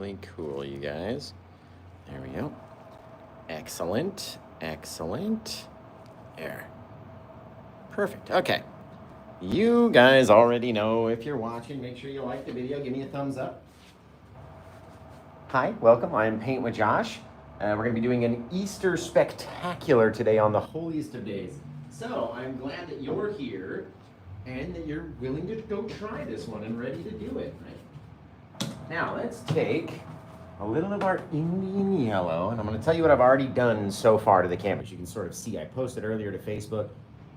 Really cool, you guys. There we go. Excellent, excellent. There. Perfect, okay. You guys already know, if you're watching, make sure you like the video, give me a thumbs up. Hi, welcome, I'm Paint with Josh. We're gonna be doing an Easter spectacular today on the holiest of days. So I'm glad that you're here and that you're willing to go try this one and ready to do it, right? Now let's take a little of our Indian yellow, and I'm going to tell you what I've already done so far to the canvas. You can sort of see, I posted earlier to Facebook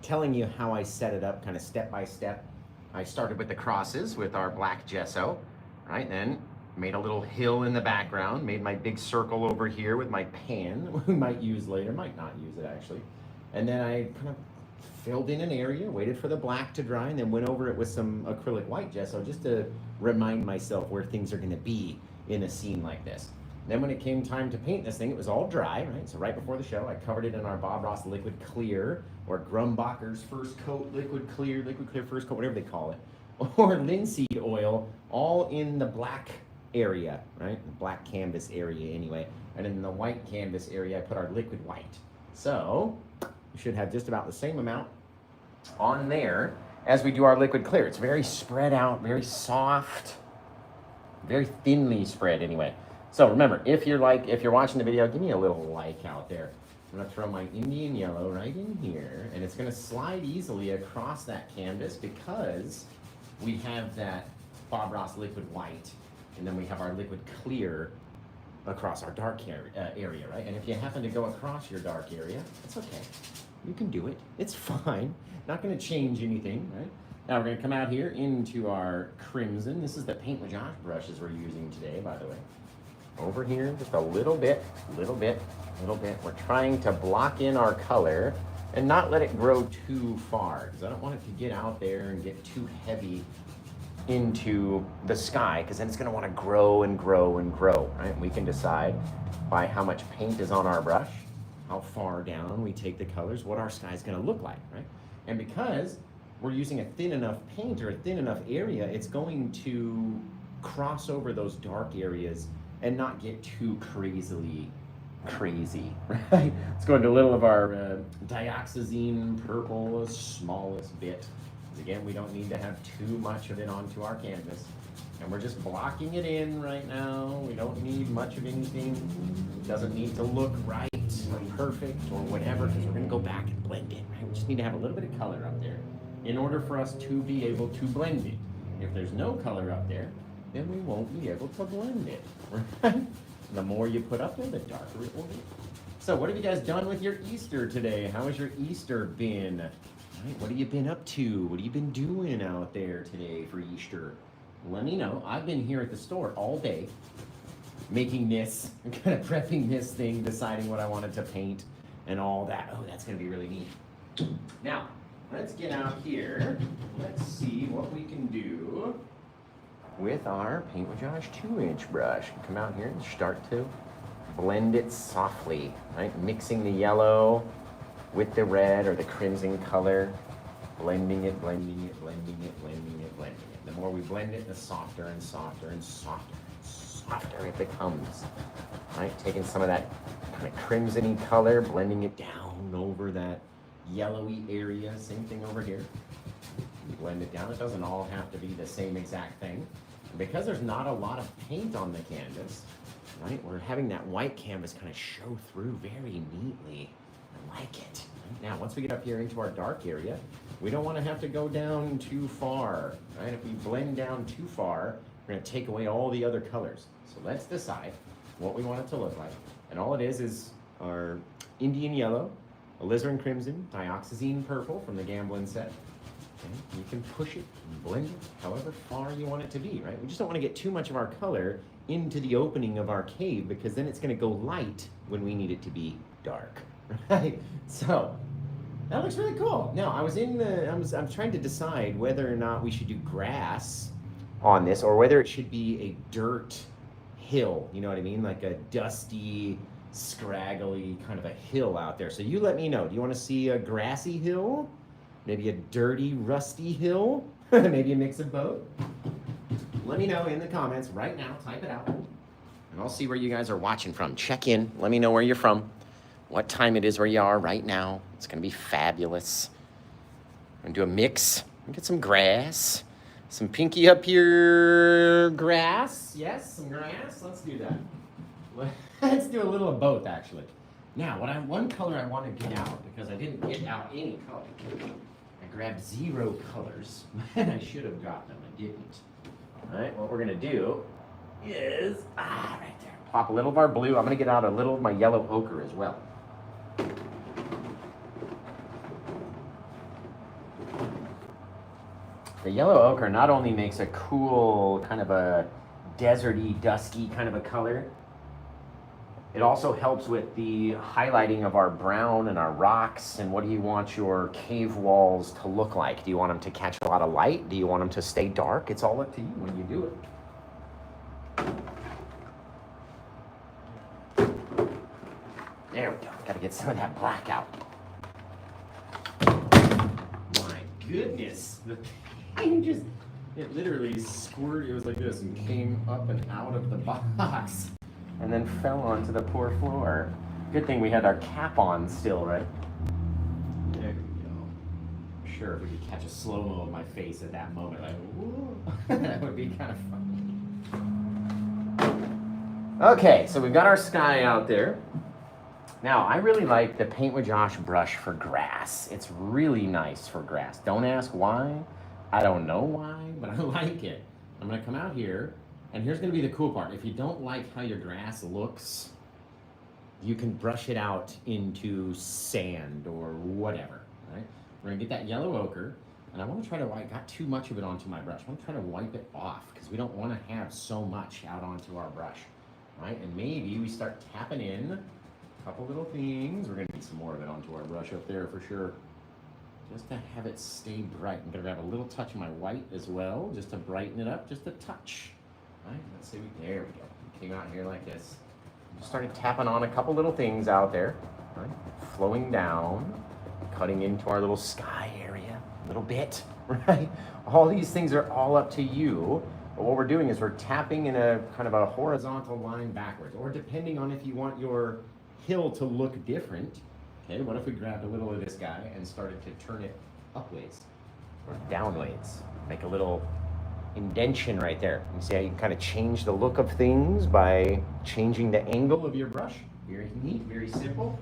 telling you how I set it up kind of step by step. I started with the crosses with our black gesso, right? Then made a little hill in the background, made my big circle over here with my pan, we might use later, might not use it actually. And then I kind of filled in an area, waited for the black to dry, and then went over it with some acrylic white gesso just to remind myself where things are going to be in a scene like this. Then when it came time to paint this thing, it was all dry, right? So right before the show, I covered it in our Bob Ross liquid clear, or Grumbacher's first coat liquid clear first coat, whatever they call it, or linseed oil, all in the black area, right? The black canvas area anyway. And in the white canvas area, I put our liquid white. So we should have just about the same amount on there as we do our liquid clear. It's very spread out, very soft, very thinly spread anyway. So remember, if you're watching the video, give me a little like out there. I'm gonna throw my Indian yellow right in here, and it's gonna slide easily across that canvas because we have that Bob Ross liquid white, and then we have our liquid clear across our dark area, right? And if you happen to go across your dark area, it's okay. You can do it. It's fine. Not going to change anything, right? Now we're going to come out here into our crimson. This is the Paint with Josh brushes we're using today, by the way. Over here, just a little bit. We're trying to block in our color and not let it grow too far, because I don't want it to get out there and get too heavy into the sky, because then it's going to want to grow and grow and grow, right? We can decide by how much paint is on our brush, how far down we take the colors, what our sky is going to look like, right? And because we're using a thin enough paint or a thin enough area, it's going to cross over those dark areas and not get too crazily crazy, right? Let's go into a little of our dioxazine purple, smallest bit. Again, we don't need to have too much of it onto our canvas. And we're just blocking it in right now. We don't need much of anything. It doesn't need to look right or perfect or whatever, because we're going to go back and blend it, right? We just need to have a little bit of color up there in order for us to be able to blend it. If there's no color up there, then we won't be able to blend it, right? The more you put up there, the darker it will be. So what have you guys done with your Easter today? How has your Easter been? Right, what have you been up to? What have you been doing out there today for Easter? Let me know. I've been here at the store all day making this, kind of prepping this thing, deciding what I wanted to paint and all that. Oh, that's going to be really neat. Now, let's get out here. Let's see what we can do with our Paint with Josh 2-inch brush. Come out here and start to blend it softly, right? Mixing the yellow with the red or the crimson color, blending it. The more we blend it, the softer and softer and softer it becomes, right? Taking some of that kind of crimson-y color, blending it down over that yellowy area. Same thing over here. You blend it down. It doesn't all have to be the same exact thing. And because there's not a lot of paint on the canvas, right? We're having that white canvas kind of show through very neatly. I like it. Now, once we get up here into our dark area, we don't want to have to go down too far, right? If we blend down too far, we're going to take away all the other colors. So let's decide what we want it to look like. And all it is our Indian yellow, alizarin crimson, dioxazine purple from the Gamblin set. Okay? You can push it and blend it however far you want it to be, right? We just don't want to get too much of our color into the opening of our cave, because then it's going to go light when we need it to be dark. Right, so that looks really cool. Now I'm trying to decide whether or not we should do grass on this, or whether it should be a dirt hill. You know what I mean? Like a dusty, scraggly kind of a hill out there. So you let me know. Do you want to see a grassy hill? Maybe a dirty, rusty hill? Maybe a mix of both? Let me know in the comments right now. Type it out. I'll see where you guys are watching from. Check in. Let me know where you're from, what time it is where you are right now. It's going to be fabulous. I'm going to do a mix. Get some grass. Some pinky up here grass. Yes, some grass. Let's do that. Let's do a little of both, actually. Now, one color I want to get out, because I didn't get out any color. I grabbed 0 colors, and I should have got them. I didn't. All right, what we're going to do is, right there. Pop a little of our blue. I'm going to get out a little of my yellow ochre as well. The yellow ochre not only makes a cool, kind of a deserty, dusky kind of a color, it also helps with the highlighting of our brown and our rocks. And what do you want your cave walls to look like? Do you want them to catch a lot of light? Do you want them to stay dark? It's all up to you when you do it. There we go. Got to get some of that black out. My goodness. It literally squirted. It was like this and came up and out of the box. And then fell onto the poor floor. Good thing we had our cap on still, right? There we go. I'm sure if we could catch a slow-mo of my face at that moment, like, whoa, that would be kind of funny. Okay, so we've got our sky out there. Now, I really like the Paint with Josh brush for grass. It's really nice for grass. Don't ask why. I don't know why, but I like it. I'm gonna come out here. And here's going to be the cool part. If you don't like how your grass looks, you can brush it out into sand or whatever, right? We're going to get that yellow ochre, and I want to try to, I got too much of it onto my brush. I want to try to wipe it off because we don't want to have so much out onto our brush, right? And maybe we start tapping in a couple little things. We're going to need some more of it onto our brush up there for sure, just to have it stay bright. I'm going to grab a little touch of my white as well, just to brighten it up, just a touch. Right, let's see, there we go. We came out here like this. Just started tapping on a couple little things out there, right? Flowing down, cutting into our little sky area a little bit, right? All these things are all up to you. But what we're doing is we're tapping in a kind of a horizontal line backwards, or depending on if you want your hill to look different. Okay, what if we grabbed a little of this guy and started to turn it upways or downways? Make a little indentation right there. You see how you can kind of change the look of things by changing the angle of your brush. Very neat, very simple.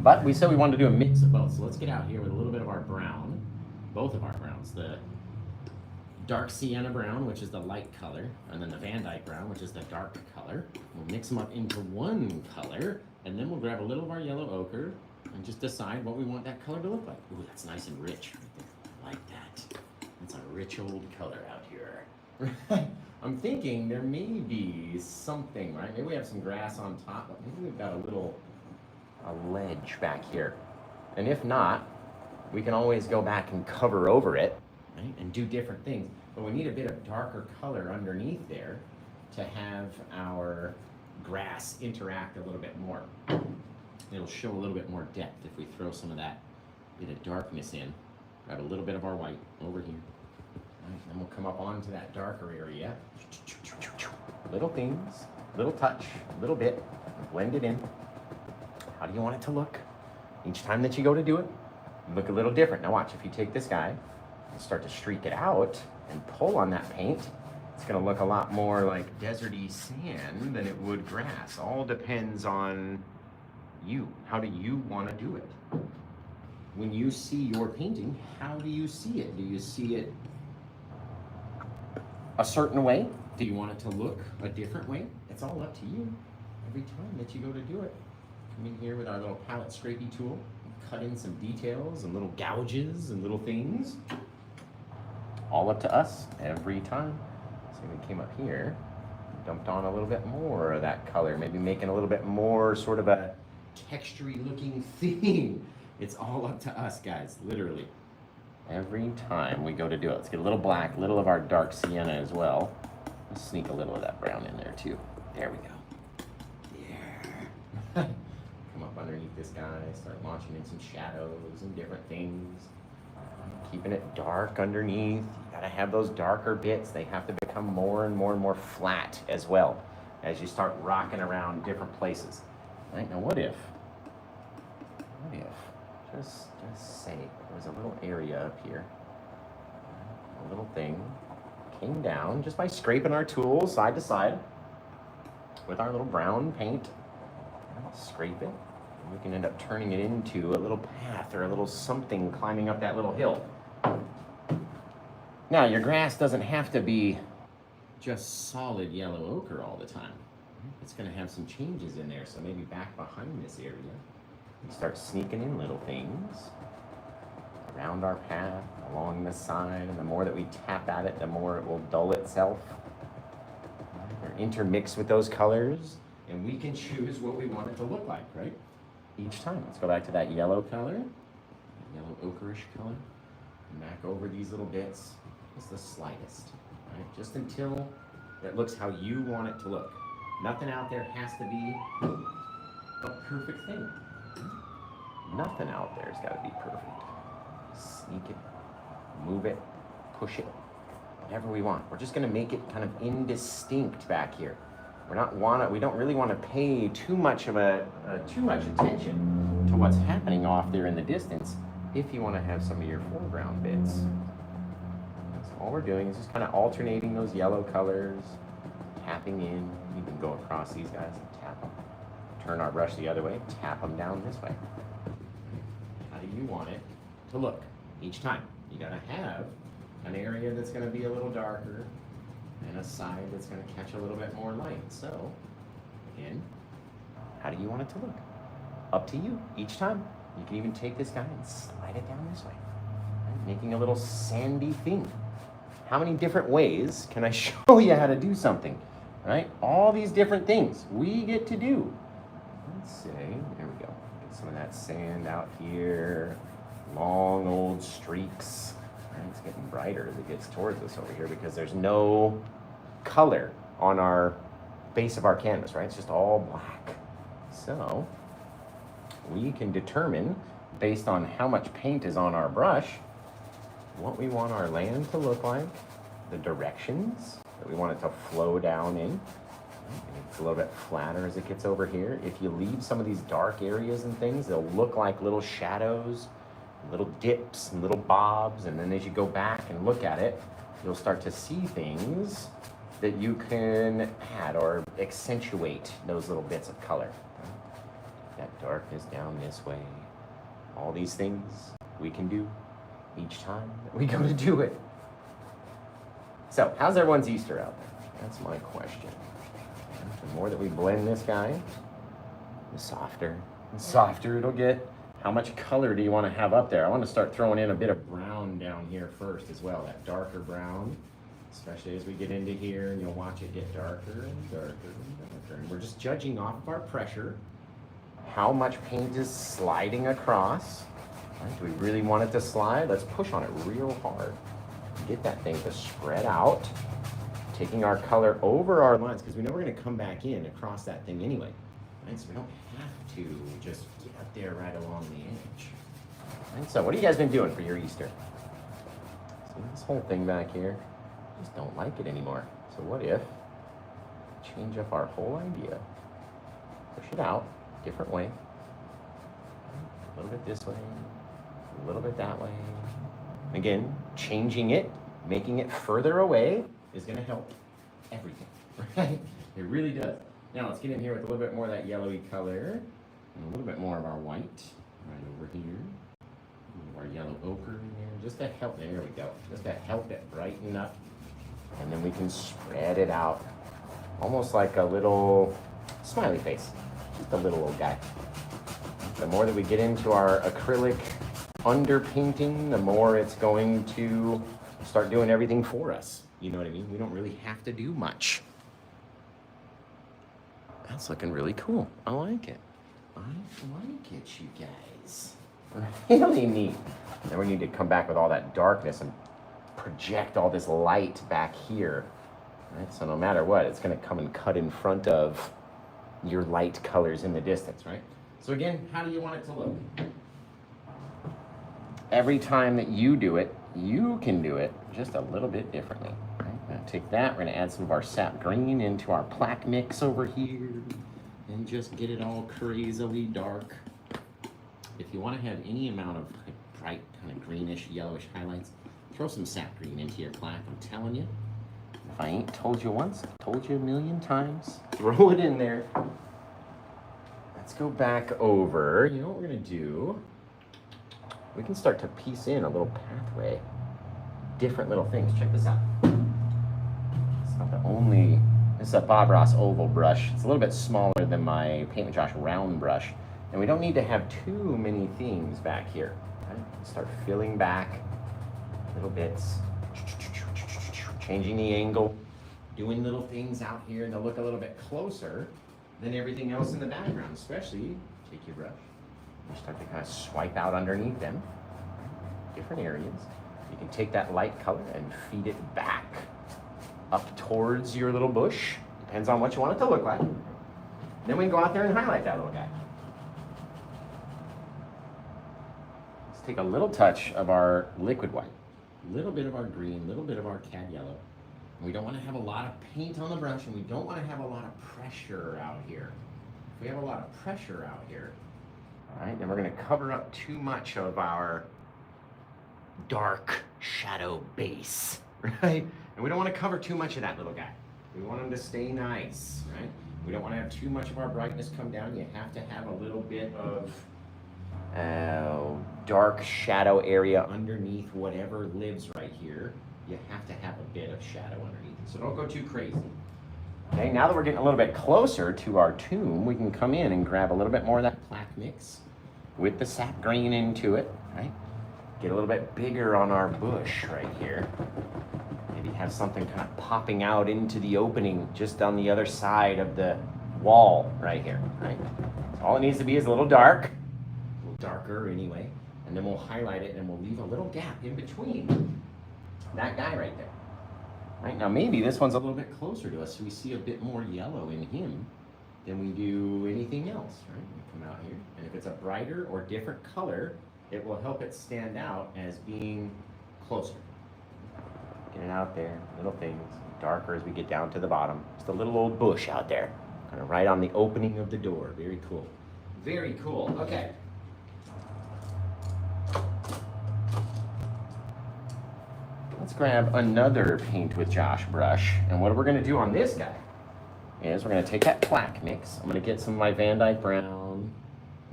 But we said we wanted to do a mix of both. So let's get out here with a little bit of our brown, both of our browns. The dark sienna brown, which is the light color, and then the Van Dyke brown, which is the dark color. We'll mix them up into one color, and then we'll grab a little of our yellow ochre and just decide what we want that color to look like. Ooh, that's nice and rich right there. I like that. It's a rich old color out here. I'm thinking there may be something, right? Maybe we have some grass on top, but maybe we've got a ledge back here. And if not, we can always go back and cover over it, right? And do different things. But we need a bit of darker color underneath there to have our grass interact a little bit more. It'll show a little bit more depth if we throw some of that bit of darkness in. Grab a little bit of our white over here. Right, then we'll come up onto that darker area. Little things, little touch, little bit, blend it in. How do you want it to look? Each time that you go to do it, look a little different. Now watch, if you take this guy and start to streak it out and pull on that paint, it's gonna look a lot more like deserty sand than it would grass. All depends on you. How do you wanna do it? When you see your painting, how do you see it? Do you see it a certain way? Do you want it to look a different way? It's all up to you every time that you go to do it. Come in here with our little palette scrapey tool, cut in some details and little gouges and little things. All up to us every time. So we came up here, dumped on a little bit more of that color, maybe making a little bit more sort of a textury looking theme. It's all up to us, guys, literally. Every time we go to do it. Let's get a little black, a little of our dark sienna as well. Let's sneak a little of that brown in there too. There we go. Yeah. Come up underneath this guy, start launching in some shadows and different things. Keeping it dark underneath. You gotta have those darker bits. They have to become more and more and more flat as well. as you start rocking around different places. Right, now what if, just say there was a little area up here, a little thing came down just by scraping our tools side to side with our little brown paint. Scrape it, and we can end up turning it into a little path or a little something climbing up that little hill. Now, your grass doesn't have to be just solid yellow ochre all the time. It's going to have some changes in there, so maybe back behind this area, we start sneaking in little things around our path, along the side, and the more that we tap at it, the more it will dull itself or intermix with those colors. And we can choose what we want it to look like, right? Each time. Let's go back to that yellow color, yellow ochreish color. And back over these little bits, just the slightest, right? Just until it looks how you want it to look. Nothing out there has to be a perfect thing. Nothing out there's got to be perfect. Sneak it, move it, push it, whatever we want. We're just going to make it kind of indistinct back here. We don't really want to pay too much attention to what's happening off there in the distance if you want to have some of your foreground bits. So all we're doing is just kind of alternating those yellow colors, tapping in. You can go across these guys and tap them. Turn our brush the other way, tap them down this way. How do you want it to look each time? You got to have an area that's going to be a little darker and a side that's going to catch a little bit more light. So, again, how do you want it to look? Up to you each time. You can even take this guy and slide it down this way, right? Making a little sandy thing. How many different ways can I show you how to do something, right? All these different things we get to do. Let's say, there we go. Get some of that sand out here. Long old streaks. It's getting brighter as it gets towards us over here because there's no color on our base of our canvas, right? It's just all black. So we can determine, based on how much paint is on our brush, what we want our land to look like, the directions that we want it to flow down in. It's a little bit flatter as it gets over here. If you leave some of these dark areas and things, they'll look like little shadows, little dips and little bobs, and then as you go back and look at it, you'll start to see things that you can add or accentuate those little bits of color. That darkness down this way. All these things we can do each time that we go to do it. So, how's everyone's Easter out there? That's my question. The more that we blend this guy, the softer and softer it'll get. How much color do you want to have up there? I want to start throwing in a bit of brown down here first as well, that darker brown, especially as we get into here, and you'll watch it get darker and darker and darker. And we're just judging off of our pressure, how much paint is sliding across. Right? Do we really want it to slide? Let's push on it real hard. Get that thing to spread out, taking our color over our lines, because we know we're going to come back in across that thing anyway. Right? So we don't have to just get up there right along the edge. Right? So what have you guys been doing for your Easter? See this whole thing back here? Just don't like it anymore. So what if change up our whole idea? Push it out, different way. A little bit this way, a little bit that way. Again, changing it, making it further away is going to help everything, right? It really does. Now let's get in here with a little bit more of that yellowy color and a little bit more of our white right over here. Our yellow ochre in here, just to help, there we go, just to help it brighten up. And then we can spread it out, almost like a little smiley face, just a little old guy. The more that we get into our acrylic underpainting, the more it's going to start doing everything for us. You know what I mean? We don't really have to do much. That's looking really cool. I like it. I like it, you guys. Really neat. Then we need to come back with all that darkness and project all this light back here. Right? So no matter what, it's going to come and cut in front of your light colors in the distance, right? So again, how do you want it to look? Every time that you do it, you can do it just a little bit differently. Right? take that, we're gonna add some of our sap green into our plaque mix over here and just get it all crazily dark. If you want to have any amount of bright, kind of greenish, yellowish highlights, throw some sap green into your plaque. I'm telling you, if I ain't told you once, I've told you a million times. Throw it in there. Let's go back over. You know what we're gonna do? We can start to piece in a little pathway. Different little things. Check this out. It's not the only, this is a Bob Ross oval brush. It's a little bit smaller than my Paint with Josh round brush. And we don't need to have too many things back here. Right? Start filling back little bits. Changing the angle. Doing little things out here that look a little bit closer than everything else in the background. Especially, take your brush and start to kind of swipe out underneath them. Different areas. You can take that light color and feed it back up towards your little bush. Depends on what you want it to look like. Then we can go out there and highlight that little guy. Let's take a little touch of our liquid white, a little bit of our green, a little bit of our cad yellow. We don't want to have a lot of paint on the brush, and we don't want to have a lot of pressure out here. If we have a lot of pressure out here, all right, then we're going to cover up too much of our dark shadow base, right? And we don't want to cover too much of that little guy. We want him to stay nice, right? We don't want to have too much of our brightness come down. You have to have a little bit of dark shadow area underneath whatever lives right here. You have to have a bit of shadow underneath it, so don't go too crazy. Okay, now that we're getting a little bit closer to our tomb, we can come in and grab a little bit more of that plaque mix with the sap green into it, right? Get a little bit bigger on our bush right here. Maybe have something kind of popping out into the opening just on the other side of the wall right here, right? So all it needs to be is a little dark, a little darker anyway, and then we'll highlight it and we'll leave a little gap in between that guy right there. Right, now maybe this one's a little bit closer to us, so we see a bit more yellow in him than we do anything else, right? We come out here, and if it's a brighter or different color, it will help it stand out as being closer. Get it out there, little things, darker as we get down to the bottom. Just a little old bush out there, kind of right on the opening of the door. Very cool. Very cool. Okay. Let's grab another Paint with Josh brush, and what we're going to do on this guy is we're going to take that plaque mix. I'm going to get some of my Van Dyke brown,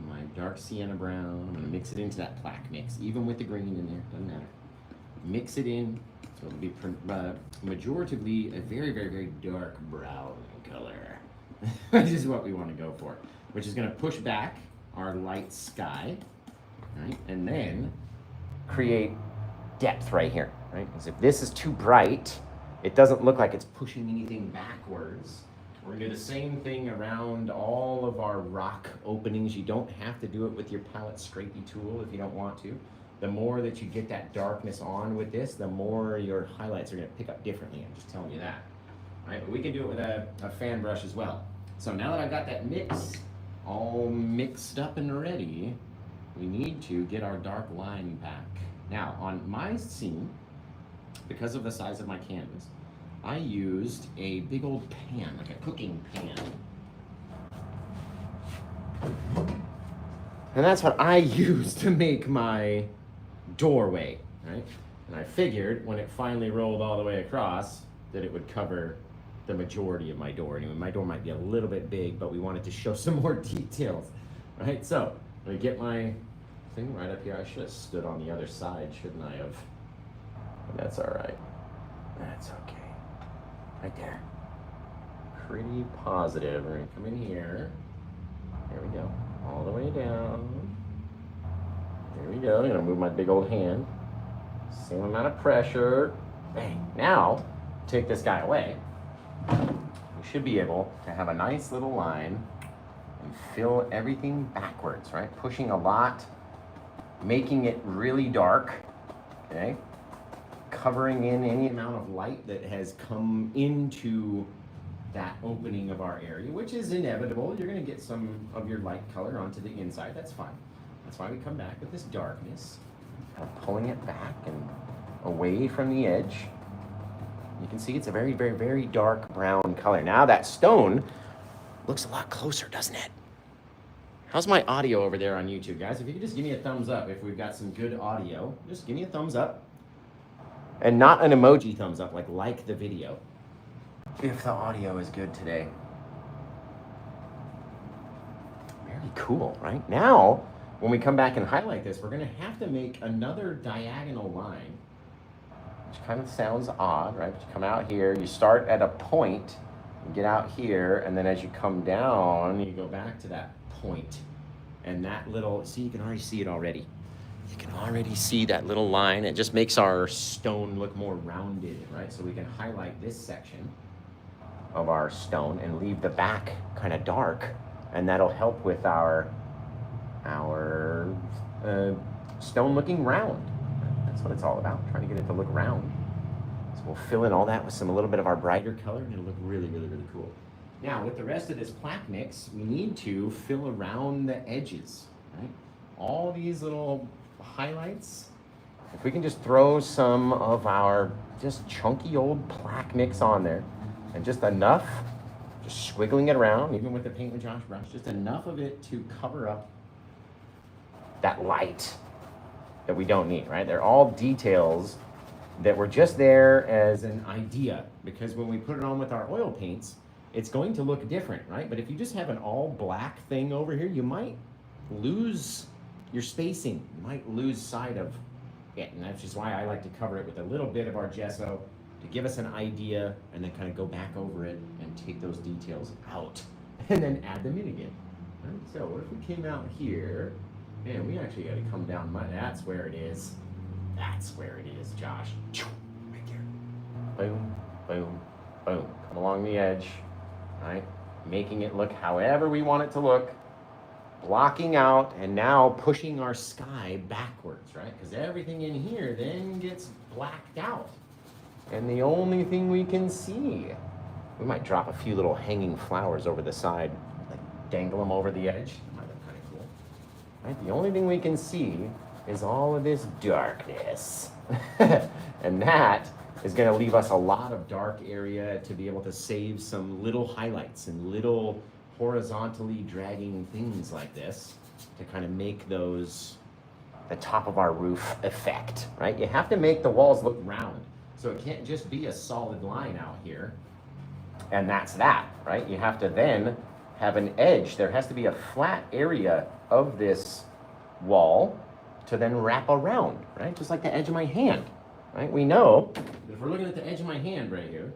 my dark Sienna brown. I'm going to mix it into that plaque mix, even with the green in there, doesn't matter. Mix it in, so it'll be majoritively a very, very, very dark brown color. This is what we want to go for, which is going to push back our light sky, right? And then create depth right here. Right? Because if this is too bright, it doesn't look like it's pushing anything backwards. We're going to do the same thing around all of our rock openings. You don't have to do it with your palette scrapey tool if you don't want to. The more that you get that darkness on with this, the more your highlights are going to pick up differently. I'm just telling you that. All right, but we can do it with a fan brush as well. So now that I've got that mix all mixed up and ready, we need to get our dark line back. Now, on my scene, because of the size of my canvas, I used a big old pan, like a cooking pan. And that's what I used to make my doorway, right? And I figured when it finally rolled all the way across that it would cover the majority of my door. Anyway, my door might be a little bit big, but we wanted to show some more details, right? So, I'm gonna get my thing right up here. I should have stood on the other side, shouldn't I have? That's all right. That's okay. Right there. Pretty positive. We're gonna come in here. There we go. All the way down. There we go. I'm gonna move my big old hand. Same amount of pressure. Bang. Now, take this guy away. We should be able to have a nice little line and fill everything backwards, right? Pushing a lot, making it really dark, okay? Covering in any amount of light that has come into that opening of our area, which is inevitable. You're going to get some of your light color onto the inside. That's fine. That's why we come back with this darkness, kind of pulling it back and away from the edge. You can see it's a very, very, very dark brown color. Now that stone looks a lot closer, doesn't it? How's my audio over there on YouTube, guys? If you could just give me a thumbs up if we've got some good audio. Just give me a thumbs up. And not an emoji thumbs up, like the video. If the audio is good today. Very cool, right? Now, when we come back and highlight this, we're gonna have to make another diagonal line, which kind of sounds odd, right? But you come out here, you start at a point, you get out here, and then as you come down, you go back to that point. And that little, see, you can already see it already. You can already see that little line. It just makes our stone look more rounded, right? So we can highlight this section of our stone and leave the back kind of dark, and that'll help with our stone looking round. That's what it's all about, trying to get it to look round. So we'll fill in all that with a little bit of our brighter color, and it'll look really, really, really cool. Now, with the rest of this plaque mix, we need to fill around the edges, right? All these little highlights, if we can just throw some of our just chunky old plaque mix on there, and just enough, just squiggling it around, even with the Paint with Josh brush, just enough of it to cover up that light that we don't need, right? They're all details that were just there as an idea, because when we put it on with our oil paints, it's going to look different, right? But if you just have an all black thing over here, you might lose your spacing. You might lose sight of it, and that's just why I like to cover it with a little bit of our gesso to give us an idea, and then kind of go back over it and take those details out and then add them in again. Right? So what if we came out here, and we actually got to come down, that's where it is. That's where it is, Josh. Right there. Boom, boom, boom. Come along the edge, right? Making it look however we want it to look. Blocking out, and now pushing our sky backwards, right? Because everything in here then gets blacked out. And the only thing we can see, we might drop a few little hanging flowers over the side, like dangle them over the edge. That might look kind of cool. Right? The only thing we can see is all of this darkness. And that is going to leave us a lot of dark area to be able to save some little highlights and little horizontally dragging things like this to kind of make those the top of our roof effect, right? You have to make the walls look round. So it can't just be a solid line out here, and that's that, right? You have to then have an edge. There has to be a flat area of this wall to then wrap around, right? Just like the edge of my hand, right? We know, if we're looking at the edge of my hand right here,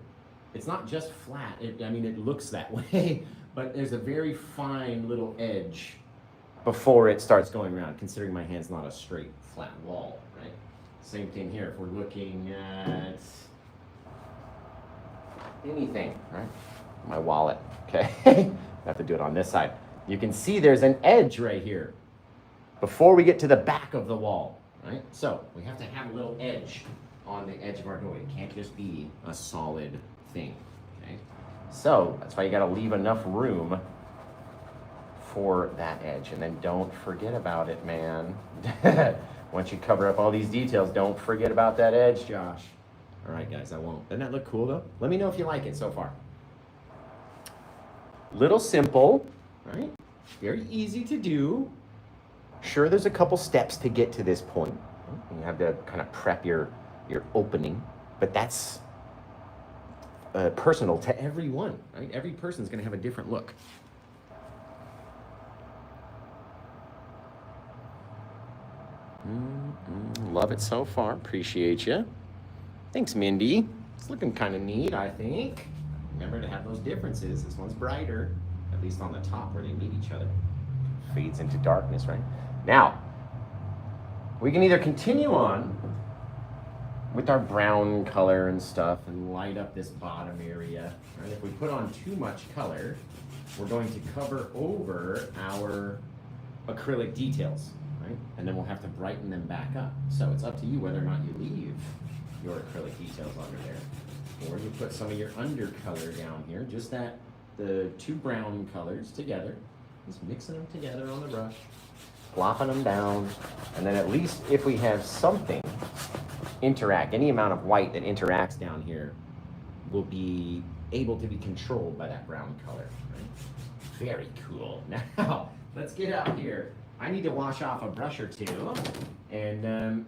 it's not just flat. I mean, it looks that way, but there's a very fine little edge before it starts going around, considering my hand's not a straight, flat wall, right? Same thing here, if we're looking at anything, right? My wallet, okay? I have to do it on this side. You can see there's an edge right here before we get to the back of the wall, right? So we have to have a little edge on the edge of our door. It can't just be a solid thing, okay? So that's why you gotta leave enough room for that edge, and then don't forget about it, man. Once you cover up all these details, don't forget about that edge, Josh. All right, guys, I won't. Doesn't that look cool, though? Let me know if you like it so far. Little simple, right? Very easy to do. Sure, there's a couple steps to get to this point. You have to kind of prep your opening, but that's personal to everyone, right? Every person's going to have a different look. Love it so far. Appreciate you. Thanks, Mindy. It's looking kind of neat, I think. Remember to have those differences. This one's brighter, at least on the top where they meet each other. Fades into darkness, right? Now, we can either continue on with our brown color and stuff and light up this bottom area. Right? If we put on too much color, we're going to cover over our acrylic details. Right? And then we'll have to brighten them back up. So it's up to you whether or not you leave your acrylic details under there, or you put some of your undercolor down here, just the two brown colors together, just mixing them together on the brush, plopping them down, and then at least if we have something interact, any amount of white that interacts down here will be able to be controlled by that brown color, right? Very cool. Now, let's get out here. I need to wash off a brush or two, and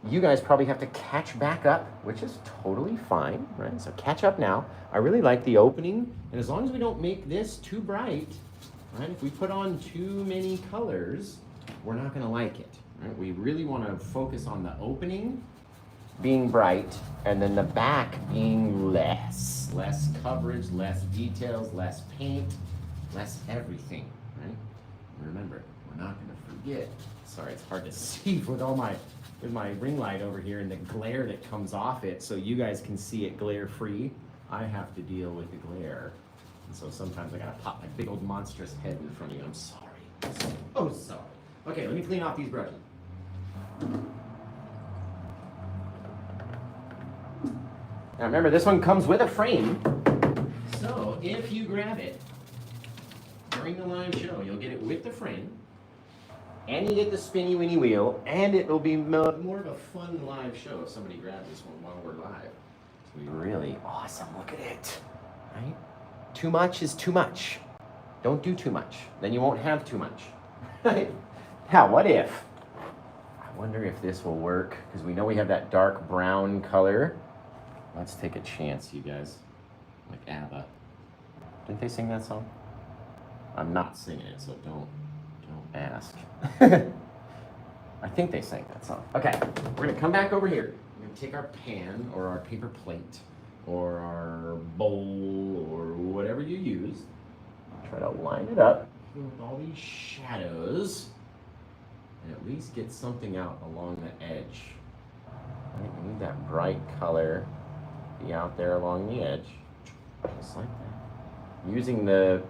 you guys probably have to catch back up, which is totally fine, right? So catch up now. I really like the opening, and as long as we don't make this too bright, right? If we put on too many colors, we're not gonna like it, right? We really wanna focus on the opening being bright, and then the back being less coverage, less details, less paint, less everything, right? Remember, we're not gonna forget. Sorry, it's hard to see with my ring light over here and the glare that comes off it, so you guys can see it glare free. I have to deal with the glare, and so sometimes I gotta pop my big old monstrous head in front of you. I'm sorry. Oh, sorry. Okay, let me clean off these brushes. Now remember, this one comes with a frame, so if you grab it during the live show, you'll get it with the frame, and you get the spinny winny wheel, and it will be more of a fun live show if somebody grabs this one while we're live. It's really awesome. Look at it, right? Too much is too much. Don't do too much. Then you won't have too much. Right? Now, what if? I wonder if this will work, because we know we have that dark brown color. Let's take a chance, you guys. Like ABBA. Didn't they sing that song? I'm not singing it, so don't ask. I think they sang that song. Okay, we're gonna come back over here. We're gonna take our pan or our paper plate or our bowl or whatever you use. Try to line it up with all these shadows and at least get something out along the edge. Right, we need that bright color be out there along the edge, just like that. Using the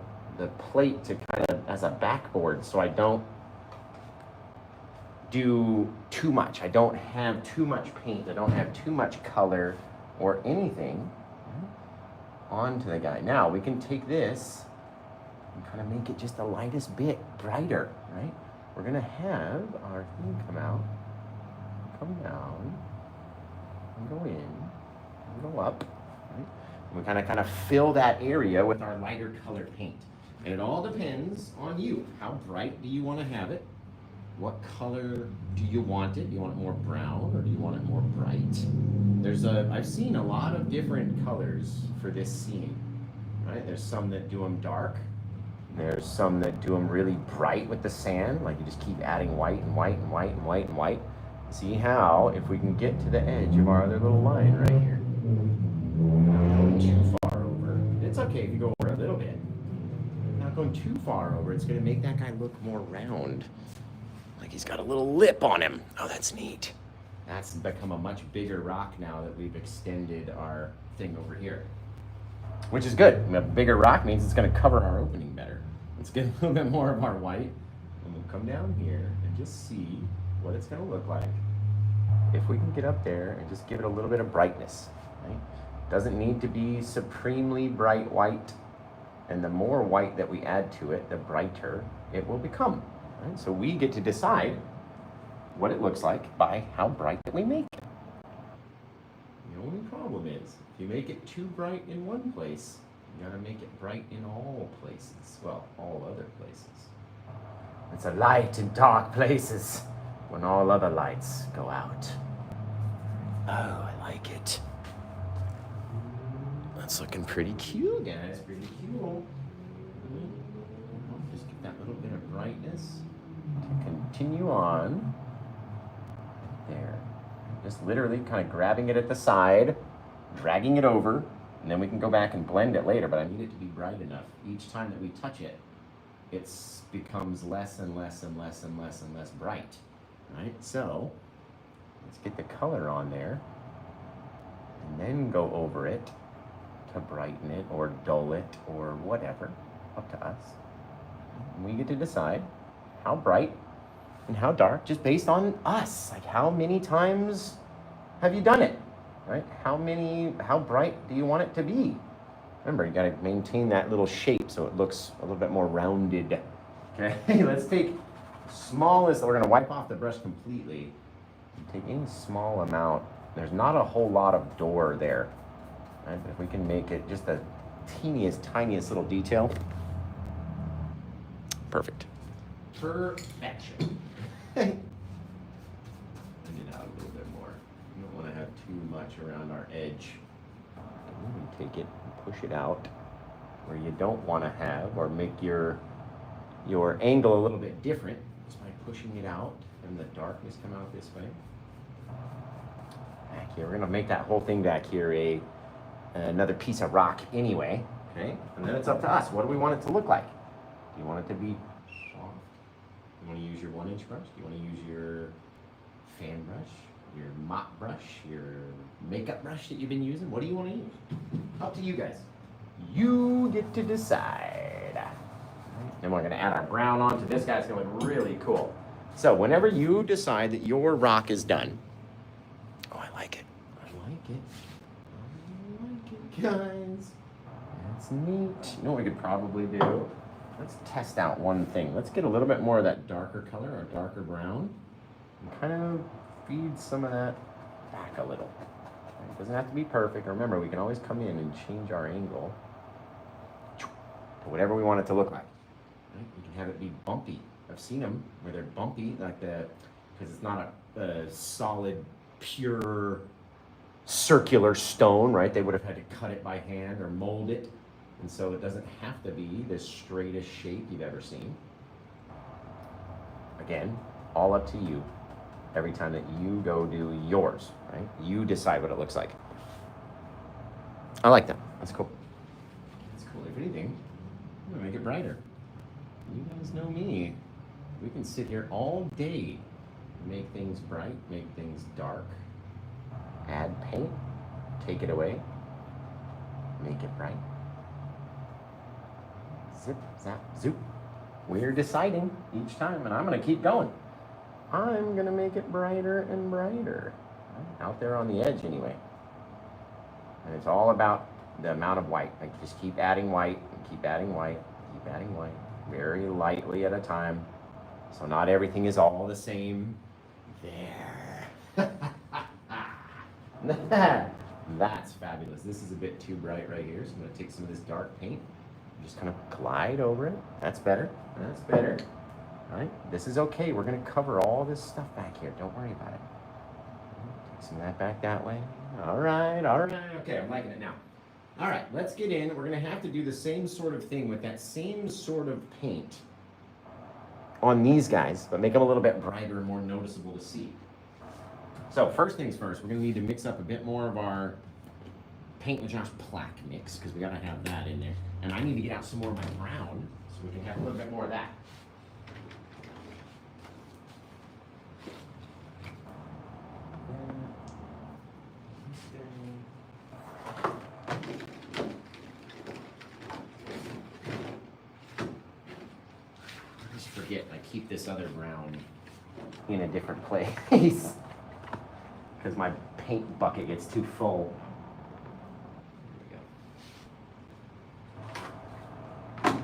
plate to kind of as a backboard, so I don't do too much. I don't have too much paint. I don't have too much color or anything onto the guy. Now we can take this and kind of make it just the lightest bit brighter, right? We're gonna have our thing come out, come down, and go in, and go up, right? And we kind of fill that area with our lighter color paint. And it all depends on you. How bright do you want to have it? What color do you want it? Do you want it more brown or do you want it more bright? I've seen a lot of different colors for this scene, right? There's some that do them dark. There's some that do them really bright with the sand, like you just keep adding white and white and white and white and white. See how, if we can get to the edge of our other little line right here. Not going too far over. It's okay if you go over a little bit. Not going too far over. It's going to make that guy look more round. Like he's got a little lip on him. Oh, that's neat. That's become a much bigger rock now that we've extended our thing over here. Which is good. A bigger rock means it's going to cover our opening better. Let's get a little bit more of our white. And we'll come down here and just see what it's going to look like if we can get up there and just give it a little bit of brightness. Right? Doesn't need to be supremely bright white. And the more white that we add to it, the brighter it will become. Right? So we get to decide what it looks like by how bright that we make it. The only problem is, if you make it too bright in one place, you gotta make it bright in all places. Well, all other places. It's a light in dark places when all other lights go out. Oh, I like it. That's looking pretty cute, guys. Pretty cute. Just get that little bit of brightness to continue on. There. Just literally kind of grabbing it at the side, dragging it over, and then we can go back and blend it later, but I need it to be bright enough. Each time that we touch it, it becomes less and less and less and less and less bright, right? So, let's get the color on there, and then go over it to brighten it, or dull it, or whatever, up to us. And we get to decide how bright and how dark, just based on us. Like, how many times have you done it, right? How bright do you want it to be? Remember, you gotta maintain that little shape so it looks a little bit more rounded. Okay, let's take smallest, we're gonna wipe off the brush completely. Take any small amount. There's not a whole lot of door there. Right? But if we can make it just the teeniest, tiniest little detail, perfect. Perfection. Bend it out a little bit more. You don't want to have too much around our edge. We take it and push it out where you don't want to have, or make your angle a little bit different just by pushing it out and the darkness come out this way. Back here, we're going to make that whole thing back here another piece of rock anyway. Okay, and then it's up to us. What do we want it to look like? Do you want it to be soft? You want to use your 1-inch brush? Do you want to use your fan brush, your mop brush, your makeup brush that you've been using? What do you want to use? Up to you guys. You get to decide. Then we're going to add our brown onto this guy. It's going to look really cool. So whenever you decide that your rock is done, oh, I like it. I like it. I like it, guys. That's neat. You know what we could probably do? Let's test out one thing. Let's get a little bit more of that darker color, or darker brown, and kind of feed some of that back a little. It doesn't have to be perfect. Remember, we can always come in and change our angle to whatever we want it to look like. Right? We can have it be bumpy. I've seen them where they're bumpy, like because it's not a solid, pure, circular stone, right? They would have had to cut it by hand or mold it. And so it doesn't have to be the straightest shape you've ever seen. Again, all up to you. Every time that you go do yours, right? You decide what it looks like. I like that. That's cool. That's cool. If anything, I'm gonna make it brighter. You guys know me. We can sit here all day, make things bright, make things dark, add paint, take it away, make it bright. Zip, zap, zoop. We're deciding each time, and I'm gonna keep going. I'm gonna make it brighter and brighter, out there on the edge anyway. And it's all about the amount of white. Like, just keep adding white, and keep adding white, keep adding white, very lightly at a time. So not everything is all the same. There. That's fabulous. This is a bit too bright right here, so I'm gonna take some of this dark paint, just kind of glide over it. That's better, that's better. All right, this is okay. We're gonna cover all this stuff back here. Don't worry about it. Take some of that back that way. All right, all right. Okay, I'm liking it now. All right, let's get in. We're gonna have to do the same sort of thing with that same sort of paint on these guys, but make them a little bit brighter and more noticeable to see. So first things first, we're gonna need to mix up a bit more of our Paint with Josh plaque mix, because we gotta have that in there. And I need to get out some more of my brown, so we can have a little bit more of that. I keep this other brown in a different place because my paint bucket gets too full. There we go.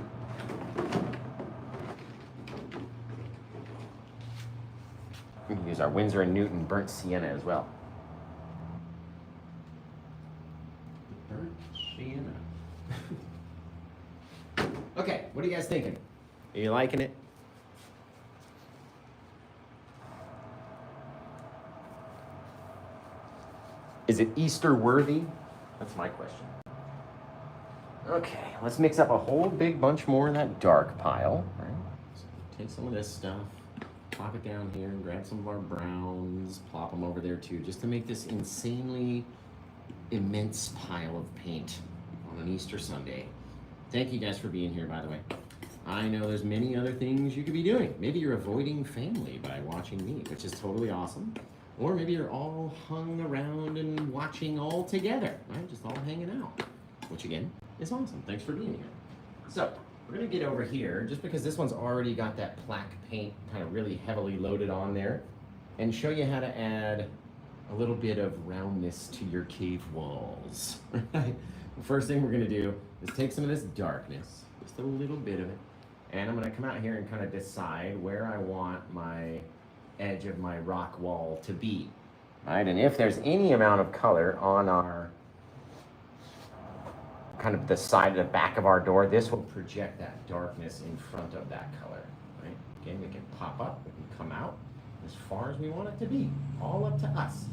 We can use our Winsor & Newton burnt sienna as well. Burnt sienna. Okay, what are you guys thinking? Are you liking it? Is it Easter worthy? That's my question. Okay, let's mix up a whole big bunch more of that dark pile. Right? So take some of this stuff, plop it down here, and grab some of our browns, plop them over there too, just to make this insanely immense pile of paint on an Easter Sunday. Thank you guys for being here, by the way. I know there's many other things you could be doing. Maybe you're avoiding family by watching me, which is totally awesome. Or maybe you're all hung around and watching all together, right? Just all hanging out, which again is awesome. Thanks for being here. So we're gonna get over here, just because this one's already got that plaque paint kind of really heavily loaded on there, and show you how to add a little bit of roundness to your cave walls. The first thing we're gonna do is take some of this darkness, just a little bit of it, and I'm gonna come out here and kind of decide where I want my edge of my rock wall to be. All right, and if there's any amount of color on our kind of the side of the back of our door, this will project that darkness in front of that color, right? Again, we can pop up, we can come out as far as we want it to be, all up to us.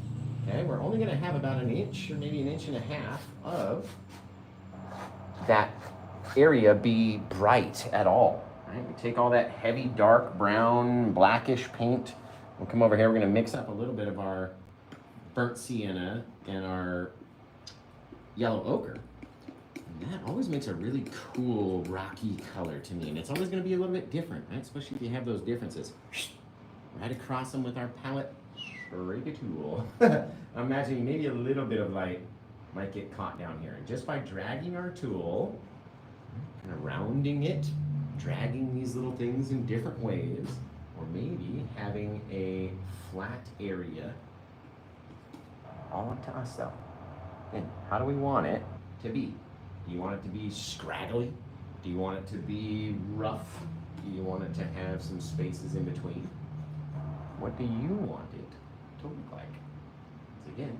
Okay, we're only going to have about an inch or maybe an inch and a half of that area be bright at all. Right? We take all that heavy, dark, brown, blackish paint. We'll come over here. We're going to mix up a little bit of our burnt sienna and our yellow ochre. And that always makes a really cool, rocky color to me. And it's always going to be a little bit different, right? Especially if you have those differences. Right across them with our palette. Break a tool. I'm imagining maybe a little bit of light might get caught down here. And just by dragging our tool, kind of rounding it, dragging these little things in different ways, or maybe having a flat area, all up to us though. And how do we want it to be? Do you want it to be scraggly? Do you want it to be rough? Do you want it to have some spaces in between? What do you want it to look like? So again,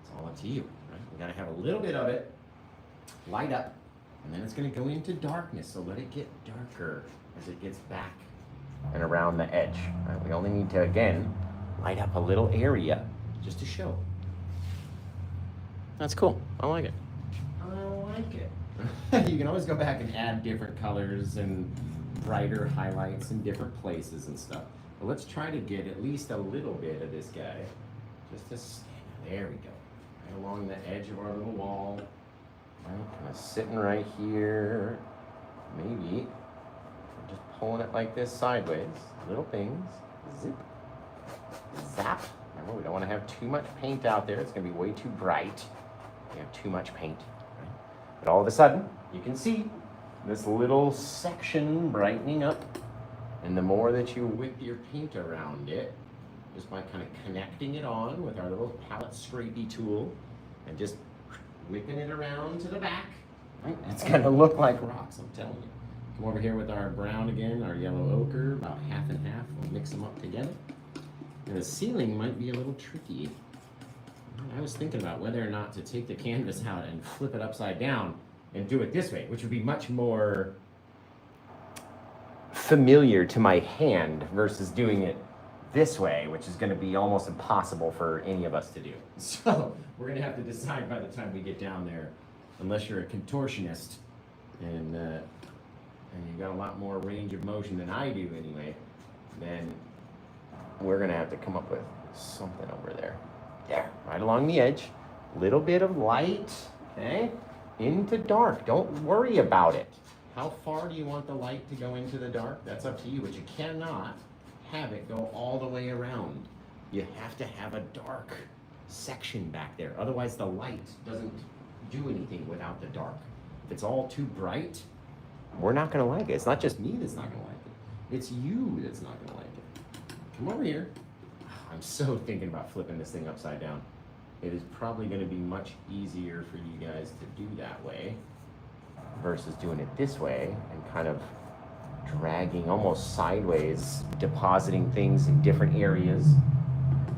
it's all up to you, right? We gotta have a little bit of it light up, and then it's gonna go into darkness, so let it get darker as it gets back and around the edge. Right? We only need to, again, light up a little area just to show. That's cool, I like it. I like it. You can always go back and add different colors and brighter highlights in different places and stuff. But let's try to get at least a little bit of this guy. Just to stand. There we go. Right along the edge of our little wall. Right, kind of sitting right here. Maybe just pulling it like this sideways. Little things. Zip. Zap. Remember, we don't want to have too much paint out there. It's going to be way too bright. We have too much paint. Right? But all of a sudden, you can see this little section brightening up. And the more that you whip your paint around it, just by kind of connecting it on with our little palette scrapey tool and just whipping it around to the back, right? It's gonna look like rocks, I'm telling you. Come over here with our brown again, our yellow ochre, about half and half. We'll mix them up together. And the ceiling might be a little tricky. I was thinking about whether or not to take the canvas out and flip it upside down and do it this way, which would be much more familiar to my hand versus doing it this way, which is going to be almost impossible for any of us to do. So we're going to have to decide by the time we get down there, unless you're a contortionist and you've got a lot more range of motion than I do anyway, then we're going to have to come up with something over there. There, right along the edge, little bit of light, okay, into dark. Don't worry about it. How far do you want the light to go into the dark? That's up to you, but you cannot have it go all the way around. You have to have a dark section back there. Otherwise, the light doesn't do anything without the dark. If it's all too bright, we're not gonna like it. It's not just me that's not gonna like it. It's you that's not gonna like it. Come over here. I'm so thinking about flipping this thing upside down. It is probably gonna be much easier for you guys to do that way versus doing it this way and kind of dragging almost sideways, depositing things in different areas.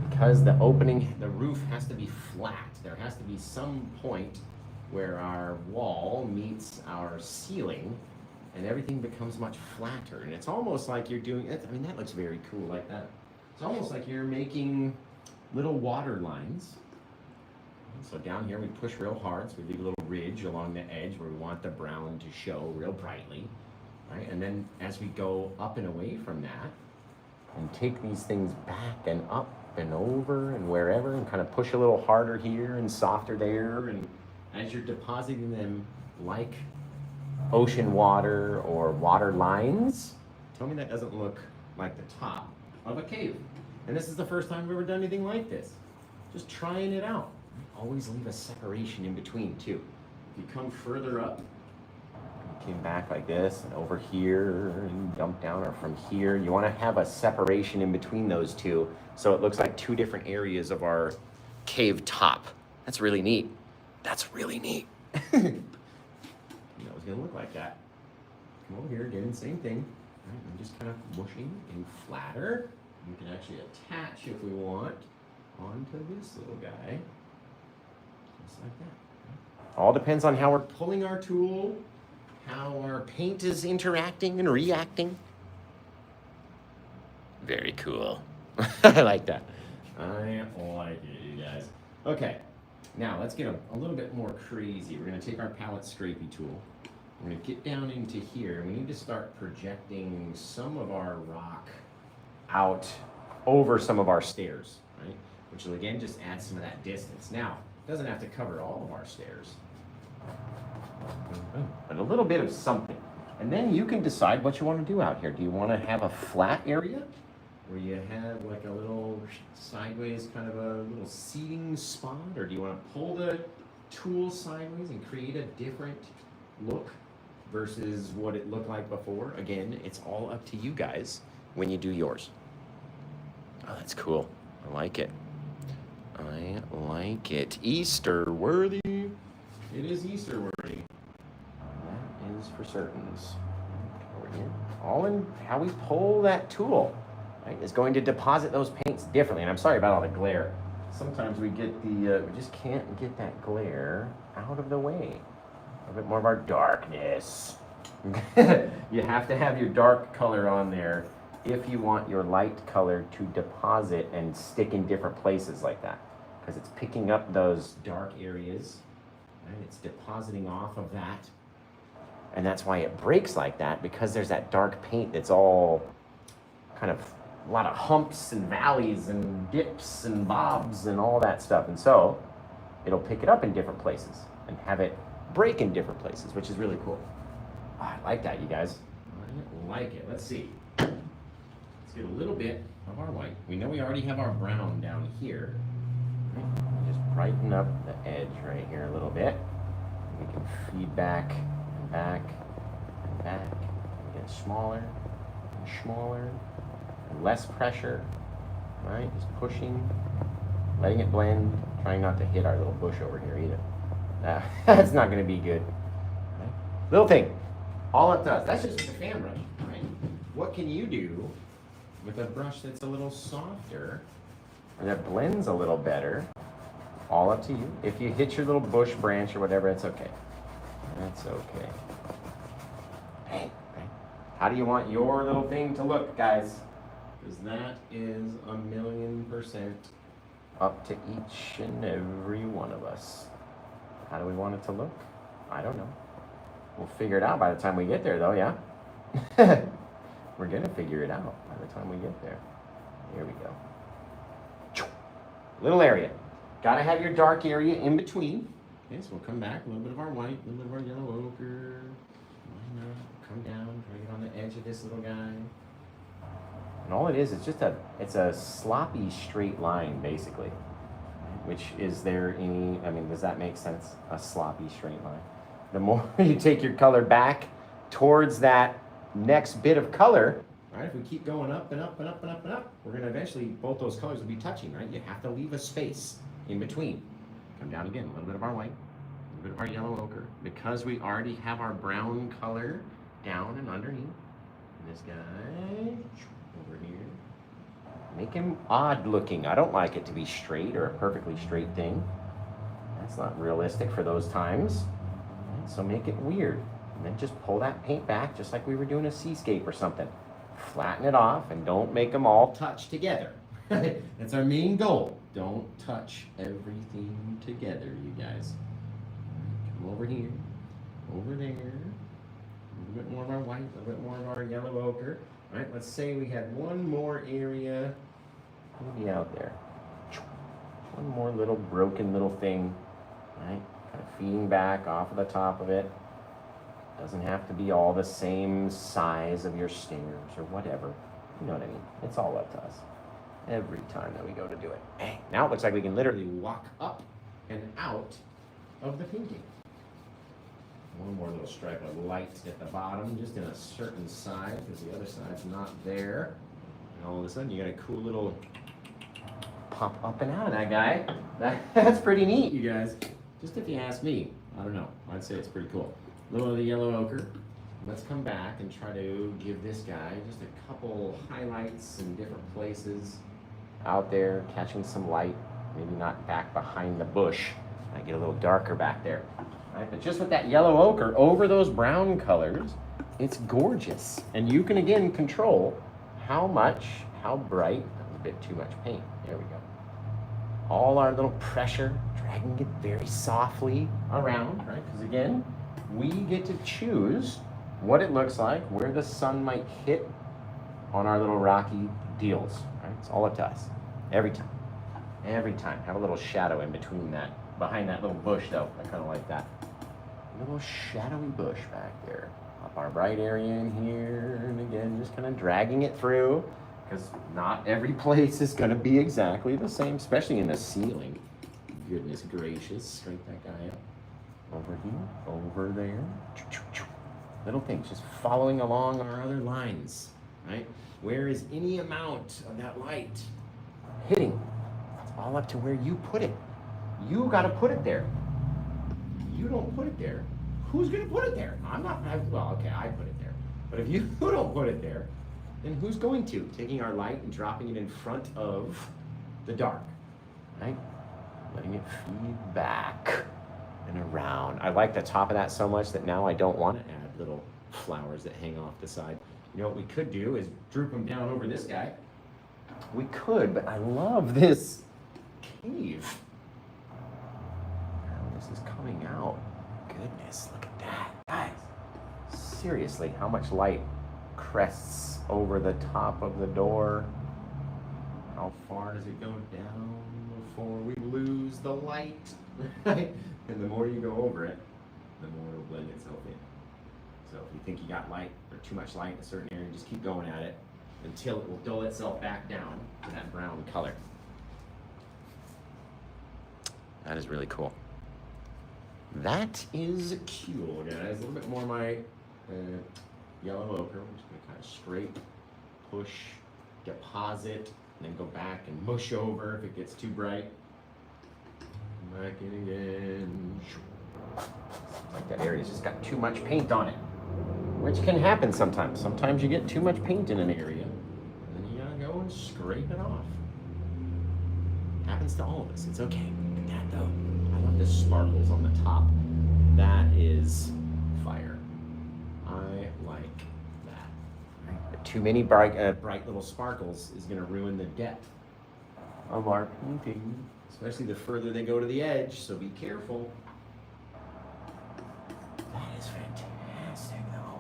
Because the opening, the roof has to be flat. There has to be some point where our wall meets our ceiling and everything becomes much flatter. And it's almost like you're doing it. I mean, that looks very cool like that. It's almost like you're making little water lines. So down here we push real hard, so we leave a little ridge along the edge where we want the brown to show real brightly, right? And then as we go up and away from that, and take these things back and up and over and wherever, and kind of push a little harder here and softer there, and as you're depositing them like ocean water or water lines, tell me that doesn't look like the top of a cave. And this is the first time we've ever done anything like this. Just trying it out. Always leave a separation in between too. If you come further up, you came back like this and over here and dump down, or from here, you want to have a separation in between those two so it looks like two different areas of our cave top. That's really neat. That's really neat. That was gonna look like that. Come over here again, same thing. Right, I'm just kind of mushing and flatter. We can actually attach if we want onto this little guy. Just like that. All depends on how we're pulling our tool, how our paint is interacting and reacting. Very cool. I like that. I like it, you guys. Okay, now let's get a little bit more crazy. We're gonna take our palette scrapey tool. We're gonna get down into here. We need to start projecting some of our rock out over some of our stairs, right? Which will again just add some of that distance. Now, it doesn't have to cover all of our stairs, but a little bit of something. And then you can decide what you want to do out here. Do you want to have a flat area where you have like a little sideways kind of a little seating spot, or do you want to pull the tool sideways and create a different look versus what it looked like before? Again, it's all up to you guys when you do yours. Oh, that's cool. I like it. I like it. Easter worthy. It is Easter worthy. That is for certain. All in how we pull that tool, right, is going to deposit those paints differently. And I'm sorry about all the glare. Sometimes we get the, we just can't get that glare out of the way. A bit more of our darkness. You have to have your dark color on there if you want your light color to deposit and stick in different places like that. Because it's picking up those dark areas, right? It's depositing off of that. And that's why it breaks like that, because there's that dark paint that's all kind of a lot of humps and valleys and dips and bobs and all that stuff. And so it'll pick it up in different places and have it break in different places, which is really cool. Oh, I like that, you guys. I like it. Let's see. Let's get a little bit of our white. We know we already have our brown down here. Just brighten up the edge right here a little bit. We can feed back and back and back. Get smaller and smaller. And less pressure, right? Just pushing, letting it blend, trying not to hit our little bush over here either. That's not going to be good. Right? Little thing, all it does, that's just with a fan brush, right? What can you do with a brush that's a little softer or that blends a little better? All up to you. If you hit your little bush branch or whatever, it's okay. That's okay. Hey, right? How do you want your little thing to look, guys? Because that is 1,000,000% up to each and every one of us. How do we want it to look? I don't know. We'll figure it out by the time we get there, though, yeah? We're going to figure it out by the time we get there. Here we go. Little area. Got to have your dark area in between. Okay, so we'll come back. A little bit of our white, a little bit of our yellow ochre. Come down, try to get on the edge of this little guy. And all it is just it's a sloppy straight line, basically. Which is there any, I mean, does that make sense? A sloppy straight line. The more you take your color back towards that next bit of color, right? If we keep going up and up and up and up and up, we're going to eventually, both those colors will be touching, right? You have to leave a space in between. Come down again, a little bit of our white, a little bit of our yellow ochre. Because we already have our brown color down and underneath. And this guy, over here. Make him odd looking. I don't like it to be straight or a perfectly straight thing. That's not realistic for those times. So make it weird. And then just pull that paint back just like we were doing a seascape or something. Flatten it off and don't make them all touch together. That's our main goal. Don't touch everything together, you guys. Come over here, over there. A little bit more of our white, a little bit more of our yellow ochre. All right, let's say we had one more area, maybe out there. One more little broken little thing, right? Kind of feeding back off of the top of it. Doesn't have to be all the same size of your stairs or whatever. You know what I mean? It's all up to us. Every time that we go to do it. Hey, now it looks like we can literally walk up and out of the painting. One more little stripe of light at the bottom, just in a certain side, because the other side's not there. And all of a sudden, you got a cool little pop up and out of that guy. That's pretty neat, you guys. Just if you ask me, I don't know. I'd say it's pretty cool. A little of the yellow ochre. Let's come back and try to give this guy just a couple highlights in different places out there, catching some light. Maybe not back behind the bush. I get a little darker back there. right? But just with that yellow ochre over those brown colors, it's gorgeous. And you can, again, control how bright, that was a bit too much paint. There we go. All our little pressure, dragging it very softly around, right? Because again, we get to choose what it looks like, where the sun might hit on our little rocky deals, right? It's all up to us, every time. Every time. Have a little shadow in between that, behind that little bush though. I kind of like that. A little shadowy bush back there. Up our bright area in here, and again, just kind of dragging it through, because not every place is going to be exactly the same, especially in the ceiling. Goodness gracious, straight that guy up. Over here, over there. Little things, just following along our other lines, right? Where is any amount of that light hitting? It's all up to where you put it. You got to put it there. You don't put it there. Who's going to put it there? Well, okay, I put it there. But if you don't put it there, then who's going to? Taking our light and dropping it in front of the dark, right? Letting it feed back and around. I like the top of that so much that now I don't want to add little flowers that hang off the side. You know what we could do is droop them down over this guy. We could, but I love this cave. How this is coming out. Goodness, look at that, guys. Seriously, how much light crests over the top of the door? How far does it go down before we lose the light? Right? And the more you go over it, the more it'll blend itself in. So if you think you got light or too much light in a certain area, just keep going at it until it will dull itself back down to that brown color. That is really cool. That is cool, guys. A little bit more of my yellow ochre. I'm just going to kind of scrape, push, deposit, and then go back and mush over if it gets too bright. Back in again. Seems like that area's just got too much paint on it, which can happen sometimes. Sometimes you get too much paint in an area, and then you gotta go and scrape it off. Happens to all of us. It's okay. Look at that though. I love the sparkles on the top. That is fire. I like that. But too many bright little sparkles is gonna ruin the depth of our painting, especially the further they go to the edge. So be careful. That is fantastic, though.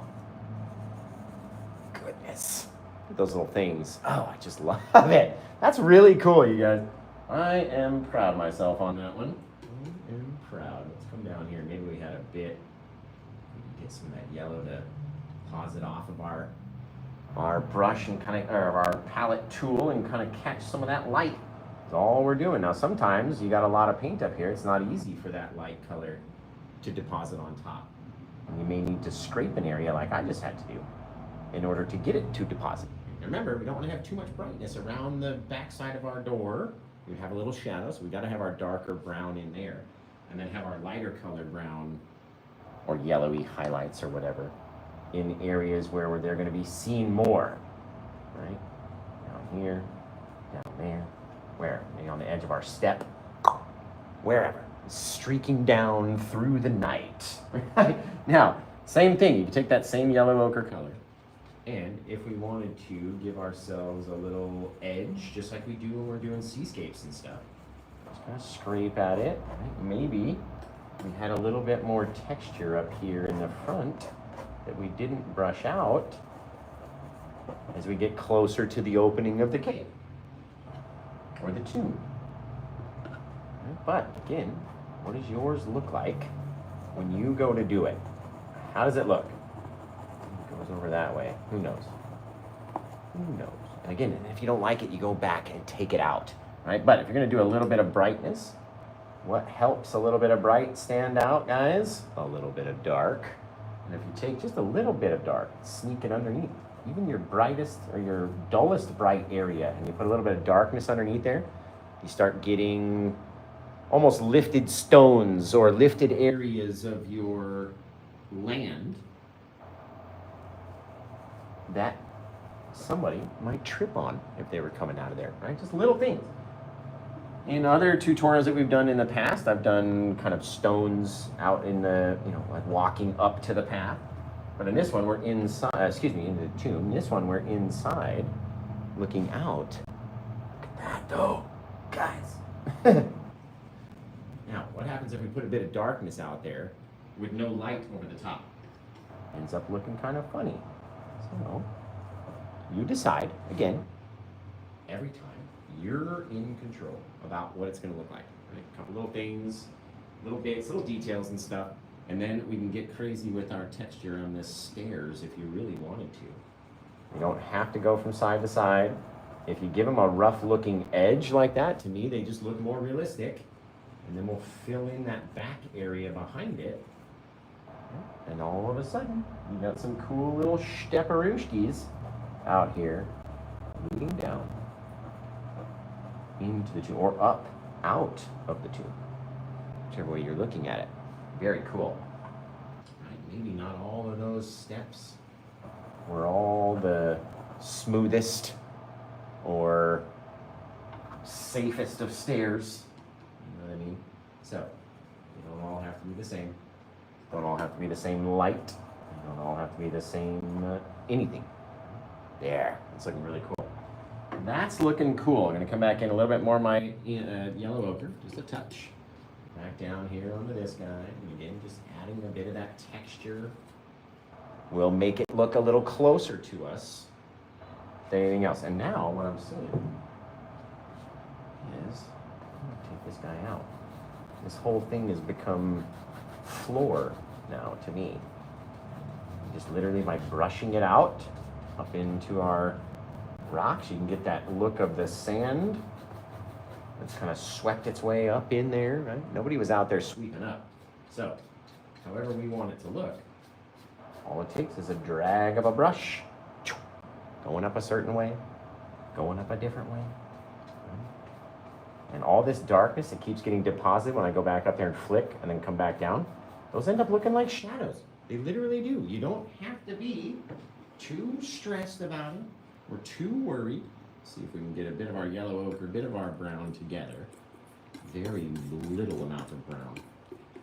Goodness. Look at those little things. Oh, I just love it. That's really cool, you guys. I am proud of myself on that one. I am proud. Let's come down here. Maybe we had a bit. Get some of that yellow to deposit off of our brush and kind of, or our palette tool, and kind of catch some of that light. That's all we're doing. Now, sometimes you got a lot of paint up here. It's not easy for that light color to deposit on top. And you may need to scrape an area like I just had to do in order to get it to deposit. Remember, we don't want to have too much brightness around the backside of our door. We have a little shadow, so we got to have our darker brown in there, and then have our lighter colored brown or yellowy highlights or whatever in areas where they're going to be seen more, right? Down here, down there, where? Maybe on the edge of our step, wherever. Streaking down through the night. Right? Now, same thing. You can take that same yellow ochre color, and if we wanted to give ourselves a little edge, just like we do when we're doing seascapes and stuff, just kind of scrape at it. Right? Maybe we had a little bit more texture up here in the front that we didn't brush out as we get closer to the opening of the cave or the tomb. But again, what does yours look like when you go to do it? How does it look? It goes over that way. Who knows? Who knows? And again, if you don't like it, you go back and take it out, right? But if you're going to do a little bit of brightness, what helps a little bit of bright stand out, guys? A little bit of dark. And if you take just a little bit of dark, sneak it underneath, even your brightest or your dullest bright area, and you put a little bit of darkness underneath there, you start getting almost lifted stones or lifted areas of your land that somebody might trip on if they were coming out of there, right? Just little things. In other tutorials that we've done in the past, I've done kind of stones out in the, like walking up to the path. But in this one, we're inside, in the tomb. This one, we're inside, looking out. Look at that, though, guys. Now, what happens if we put a bit of darkness out there with no light over the top? Ends up looking kind of funny. So, you decide, again, every time you're in control about what it's going to look like. Right? A couple little things, little bits, little details and stuff. And then we can get crazy with our texture on the stairs if you really wanted to. You don't have to go from side to side. If you give them a rough looking edge like that, to me, they just look more realistic. And then we'll fill in that back area behind it. And all of a sudden, you got some cool little steparushkis out here leading down into the tomb, or up, out of the tomb, whichever way you're looking at it. Very cool. Right, maybe not all of those steps were all the smoothest or safest of stairs. You know what I mean? So, they don't all have to be the same. Don't all have to be the same light. They don't all have to be the same anything. There, it's looking really cool. That's looking cool. I'm gonna come back in a little bit more of my yellow ochre, just a touch. Back down here onto this guy, and again, just adding a bit of that texture. We'll make it look a little closer to us than anything else. And now, what I'm seeing is, I'm gonna take this guy out. This whole thing has become floor now to me. Just literally by brushing it out up into our rocks, you can get that look of the sand that's kind of swept its way up in there, right? Nobody was out there sweeping up. So, however we want it to look, all it takes is a drag of a brush, going up a certain way, going up a different way. And all this darkness that keeps getting deposited when I go back up there and flick and then come back down, those end up looking like shadows. They literally do. You don't have to be too stressed about it or too worried. See if we can get a bit of our yellow ochre, a bit of our brown together. Very little amount of brown.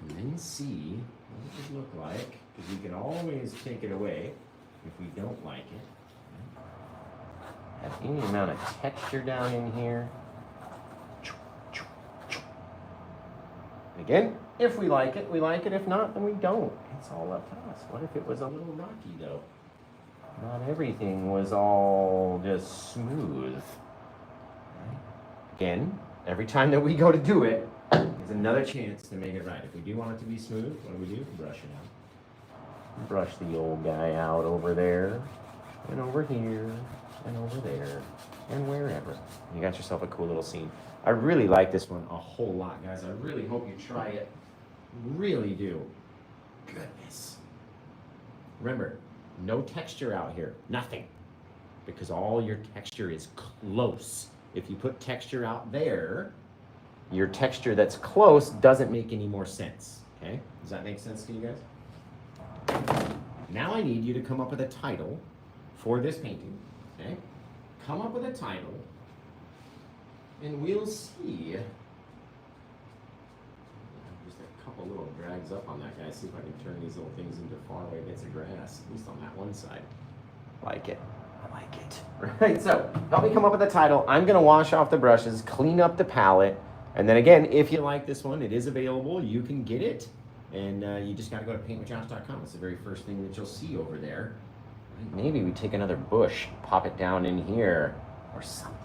And then see what it would look like, because we can always take it away if we don't like it. Have any amount of texture down in here. Again, if we like it, we like it. If not, then we don't. It's all up to us. What if it was a little rocky, though? Not everything was all just smooth. Right? Again, every time that we go to do it, is another chance to make it right. If we do want it to be smooth, what do? Brush it out. Brush the old guy out over there, and over here, and over there, and wherever. You got yourself a cool little scene. I really like this one a whole lot, guys. I really hope you try it. Really do. Goodness. Remember, no texture out here. Nothing. Because all your texture is close. If you put texture out there, your texture that's close doesn't make any more sense. Okay? Does that make sense to you guys? Now I need you to come up with a title for this painting. Okay? Come up with a title. And we'll see. Just a couple little drags up on that guy. See if I can turn these little things into faraway bits of grass, at least on that one side. Like it. I like it. Right, so help me come up with a title. I'm going to wash off the brushes, clean up the palette, and then again, if you like this one, it is available. You can get it, and you just got to go to paintwithjosh.com. It's the very first thing that you'll see over there. Maybe we take another bush, pop it down in here, or something.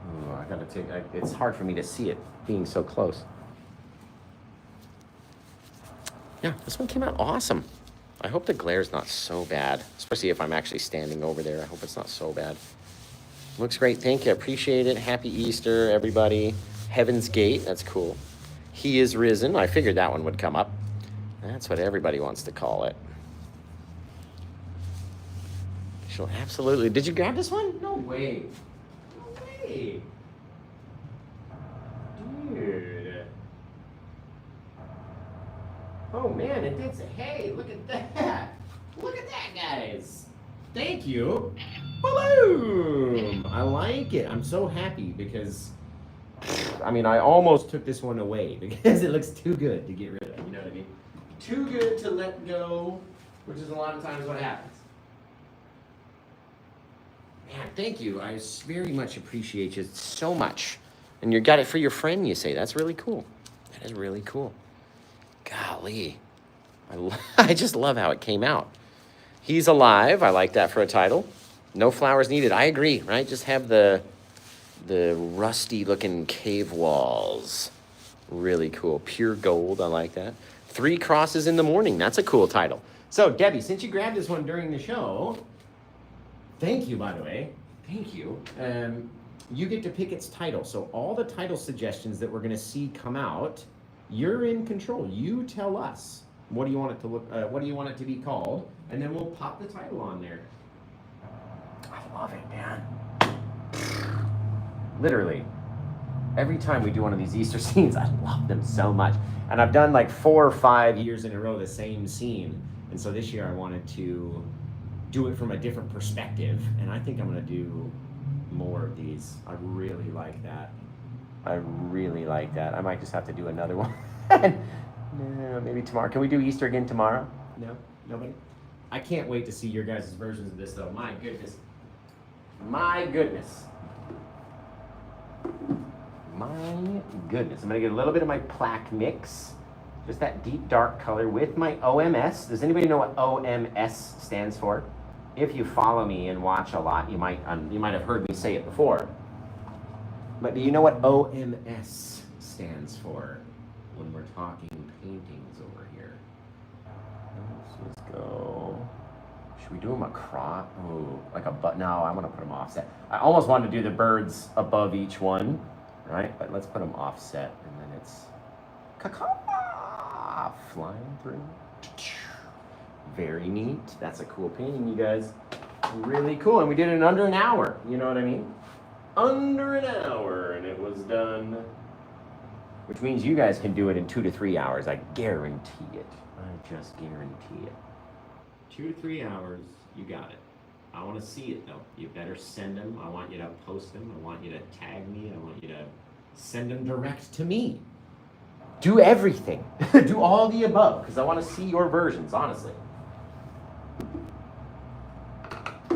Ooh, I gotta take. It's hard for me to see it being so close. Yeah, this one came out awesome. I hope the glare's not so bad, especially if I'm actually standing over there. I hope it's not so bad. Looks great. Thank you. Appreciate it. Happy Easter, everybody. Heaven's Gate. That's cool. He is risen. I figured that one would come up. That's what everybody wants to call it. She'll absolutely. Did you grab this one? No way. No way. Dude. Oh man, it did say, hey, look at that. Look at that, guys. Thank you. Boom. I like it. I'm so happy because, I mean, I almost took this one away because it looks too good to get rid of. You know what I mean? Too good to let go, which is a lot of times what happens. Man, thank you. I very much appreciate you so much. And you got it for your friend, you say. That's really cool. That is really cool. Golly. I just love how it came out. He's alive. I like that for a title. No flowers needed. I agree, right? Just have the rusty-looking cave walls. Really cool. Pure gold. I like that. 3 crosses in the morning. That's a cool title. So, Debbie, since you grabbed this one during the show, thank you, by the way. Thank you. You get to pick its title. So all the title suggestions that we're going to see come out, you're in control. You tell us what do you want it to look. What do you want it to be called, and then we'll pop the title on there. I love it, man. Literally, every time we do one of these Easter scenes, I love them so much. And I've done like 4 or 5 years in a row the same scene, and so this year I wanted to do it from a different perspective, and I think I'm going to do more of these. I really like that. I really like that. I might just have to do another one. No, maybe tomorrow. Can we do Easter again tomorrow? No? Nobody? I can't wait to see your guys' versions of this, though. My goodness. My goodness. My goodness. I'm going to get a little bit of my plaque mix. Just that deep dark color with my OMS. Does anybody know what OMS stands for? If you follow me and watch a lot, you might have heard me say it before. But do you know what OMS stands for when we're talking paintings over here? Let's go. Should we do them across? Oh, like a butt? No, I want to put them offset. I almost wanted to do the birds above each one, right? But let's put them offset, and then it's flying through. Very neat. That's a cool painting, you guys. Really cool. And we did it in under an hour. You know what I mean? Under an hour, and it was done. Which means you guys can do it in 2 to 3 hours. I guarantee it. I just guarantee it. 2 to 3 hours, you got it. I want to see it, though. You better send them. I want you to post them. I want you to tag me. I want you to send them direct to me. Do everything. Do all the above, because I want to see your versions, honestly.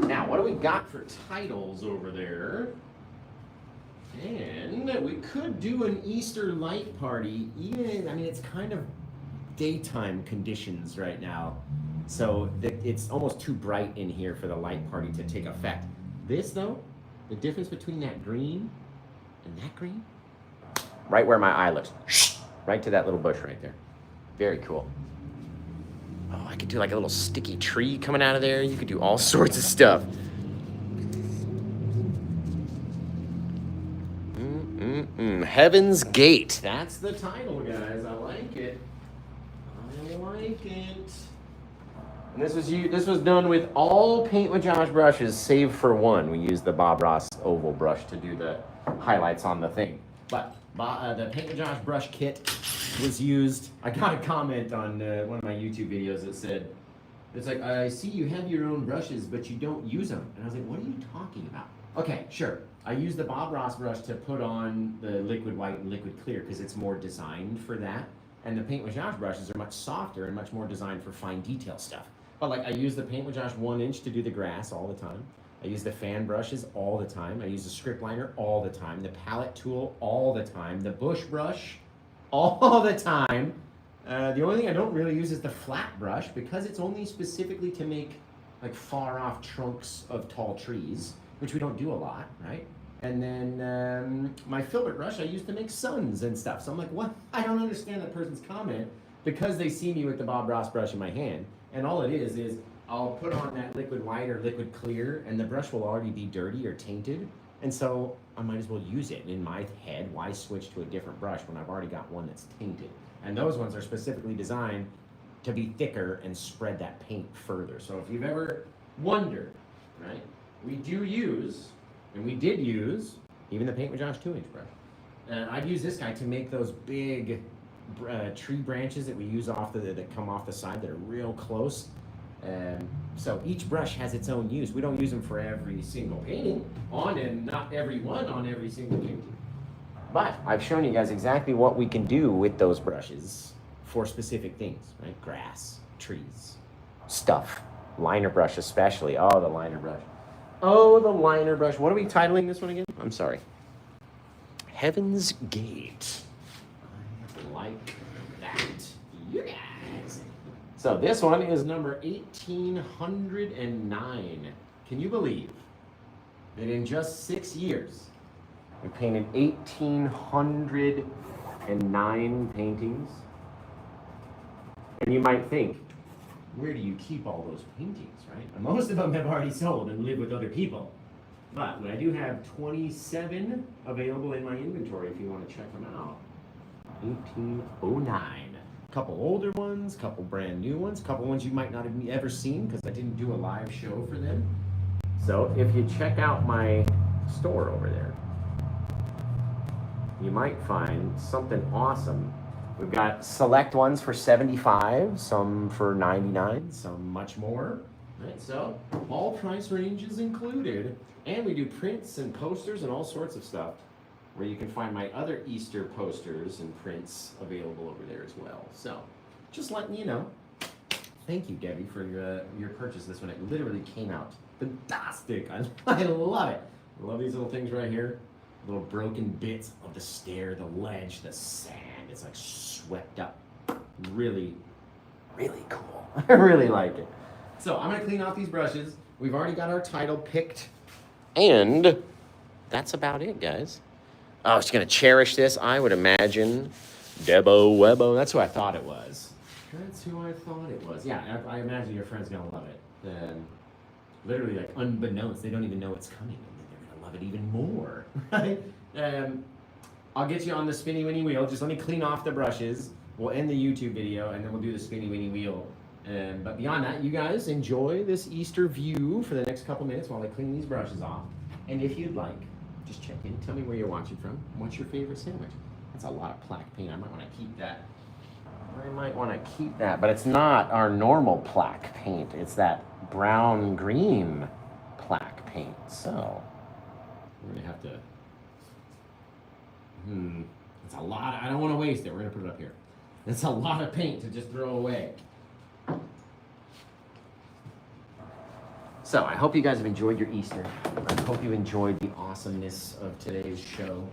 Now, what do we got for titles over there? And we could do an Easter light party. Even, I mean, it's kind of daytime conditions right now. So it's almost too bright in here for the light party to take effect. This, though, the difference between that green and that green, right where my eye looks. Right to that little bush right there. Very cool. Oh, I could do like a little sticky tree coming out of there. You could do all sorts of stuff. Heaven's Gate. That's the title, guys. I like it. I like it. And this was done with all Paint with Josh brushes, save for one. We used the Bob Ross oval brush to do the highlights on the thing. But the Paint with Josh brush kit was used. I got a comment on one of my YouTube videos that said, it's like, I see you have your own brushes, but you don't use them. And I was like, what are you talking about? Okay, sure. I use the Bob Ross brush to put on the liquid white and liquid clear because it's more designed for that. And the Paint with Josh brushes are much softer and much more designed for fine detail stuff. But like I use the Paint with Josh 1-inch to do the grass all the time. I use the fan brushes all the time. I use the script liner all the time. The palette tool all the time. The bush brush all the time. The only thing I don't really use is the flat brush because it's only specifically to make like far off trunks of tall trees, which we don't do a lot, right? And then my filbert brush I use to make suns and stuff. So I'm like, what? I don't understand that person's comment because they see me with the Bob Ross brush in my hand. And all it is I'll put on that liquid white or liquid clear and the brush will already be dirty or tainted. And so I might as well use it. And in my head, why switch to a different brush when I've already got one that's tainted? And those ones are specifically designed to be thicker and spread that paint further. So if you've ever wondered, right, we do use, and we did use, even the Paint with Josh 2-inch brush. I'd use this guy to make those big tree branches that we use that come off the side that are real close. So each brush has its own use. We don't use them for every single painting and not every one on every single painting. But I've shown you guys exactly what we can do with those brushes for specific things, right? Grass, trees, stuff. Liner brush especially. Oh, the liner brush. Oh, the liner brush. What are we titling this one again? I'm sorry. Heaven's Gate. I like that. You guys. So this one is number 1809. Can you believe that in just 6 years, we painted 1809 paintings? And you might think, where do you keep all those paintings, right? And most of them have already sold and live with other people. But I do have 27 available in my inventory if you want to check them out. 1809. Couple older ones, couple brand new ones, couple ones you might not have ever seen because I didn't do a live show for them. So if you check out my store over there, you might find something awesome. We've got select ones for 75, some for 99, some much more. Right, so all price ranges included. And we do prints and posters and all sorts of stuff, where you can find my other Easter posters and prints available over there as well. So, just letting you know. Thank you, Debbie, for your purchase this one. It literally came out fantastic. I love it. I love these little things right here. Little broken bits of the stair, the ledge, the sand. It's like swept up. Really, really cool. I really like it. So, I'm going to clean off these brushes. We've already got our title picked. And that's about it, guys. I was going to cherish this, I would imagine. Debo Webo. That's who I thought it was. That's who I thought it was. Yeah, I imagine your friend's going to love it. Literally, like, unbeknownst, they don't even know it's coming. And then they're going to love it even more. Right? I'll get you on the spinny winny wheel. Just let me clean off the brushes. We'll end the YouTube video, and then we'll do the spinny winny wheel. But beyond that, you guys enjoy this Easter view for the next couple minutes while I clean these brushes off. And if you'd like, just check in. Tell me where you're watching from. What's your favorite sandwich? That's a lot of plaque paint. I might want to keep that. But it's not our normal plaque paint. It's that brown-green plaque paint. So we're going to have to... It's a lot. I don't want to waste it. We're going to put it up here. It's a lot of paint to just throw away. So I hope you guys have enjoyed your Easter. I hope you enjoyed the awesomeness of today's show.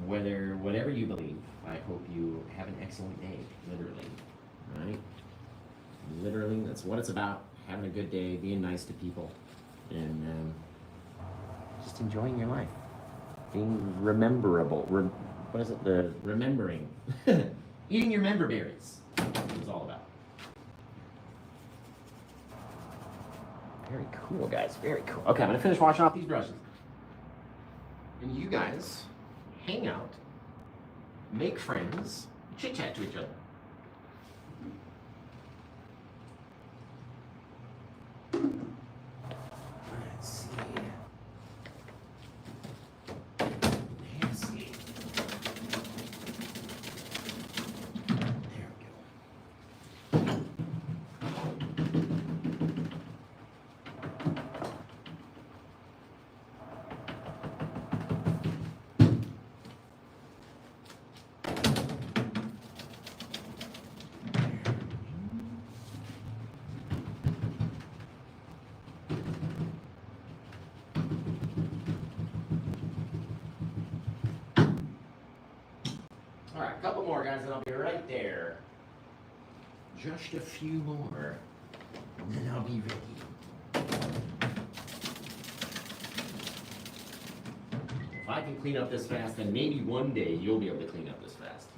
Whatever you believe, I hope you have an excellent day, literally, right? Literally, that's what it's about, having a good day, being nice to people, and just enjoying your life. Being rememberable. What is it? The remembering. Eating your member berries. That's what it's all about. Very cool, guys. Very cool. Okay, I'm going to finish washing off these brushes. And you guys hang out, make friends, chit-chat to each other. Let's see. All right, a couple more, guys, and I'll be right there. Just a few more, and then I'll be ready. If I can clean up this fast, then maybe one day you'll be able to clean up this fast.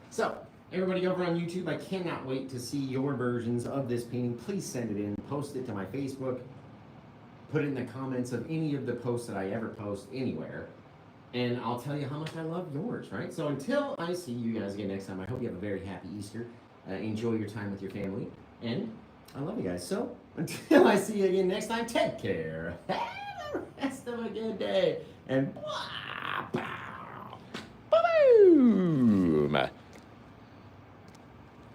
So, everybody over on YouTube, I cannot wait to see your versions of this painting. Please send it in, post it to my Facebook, put it in the comments of any of the posts that I ever post anywhere. and I'll tell you how much I love yours, right? So until I see you guys again next time, I hope you have a very happy Easter. Enjoy your time with your family, and I love you guys. So until I see you again next time, take care. Have the rest of a good day, and blah, blah.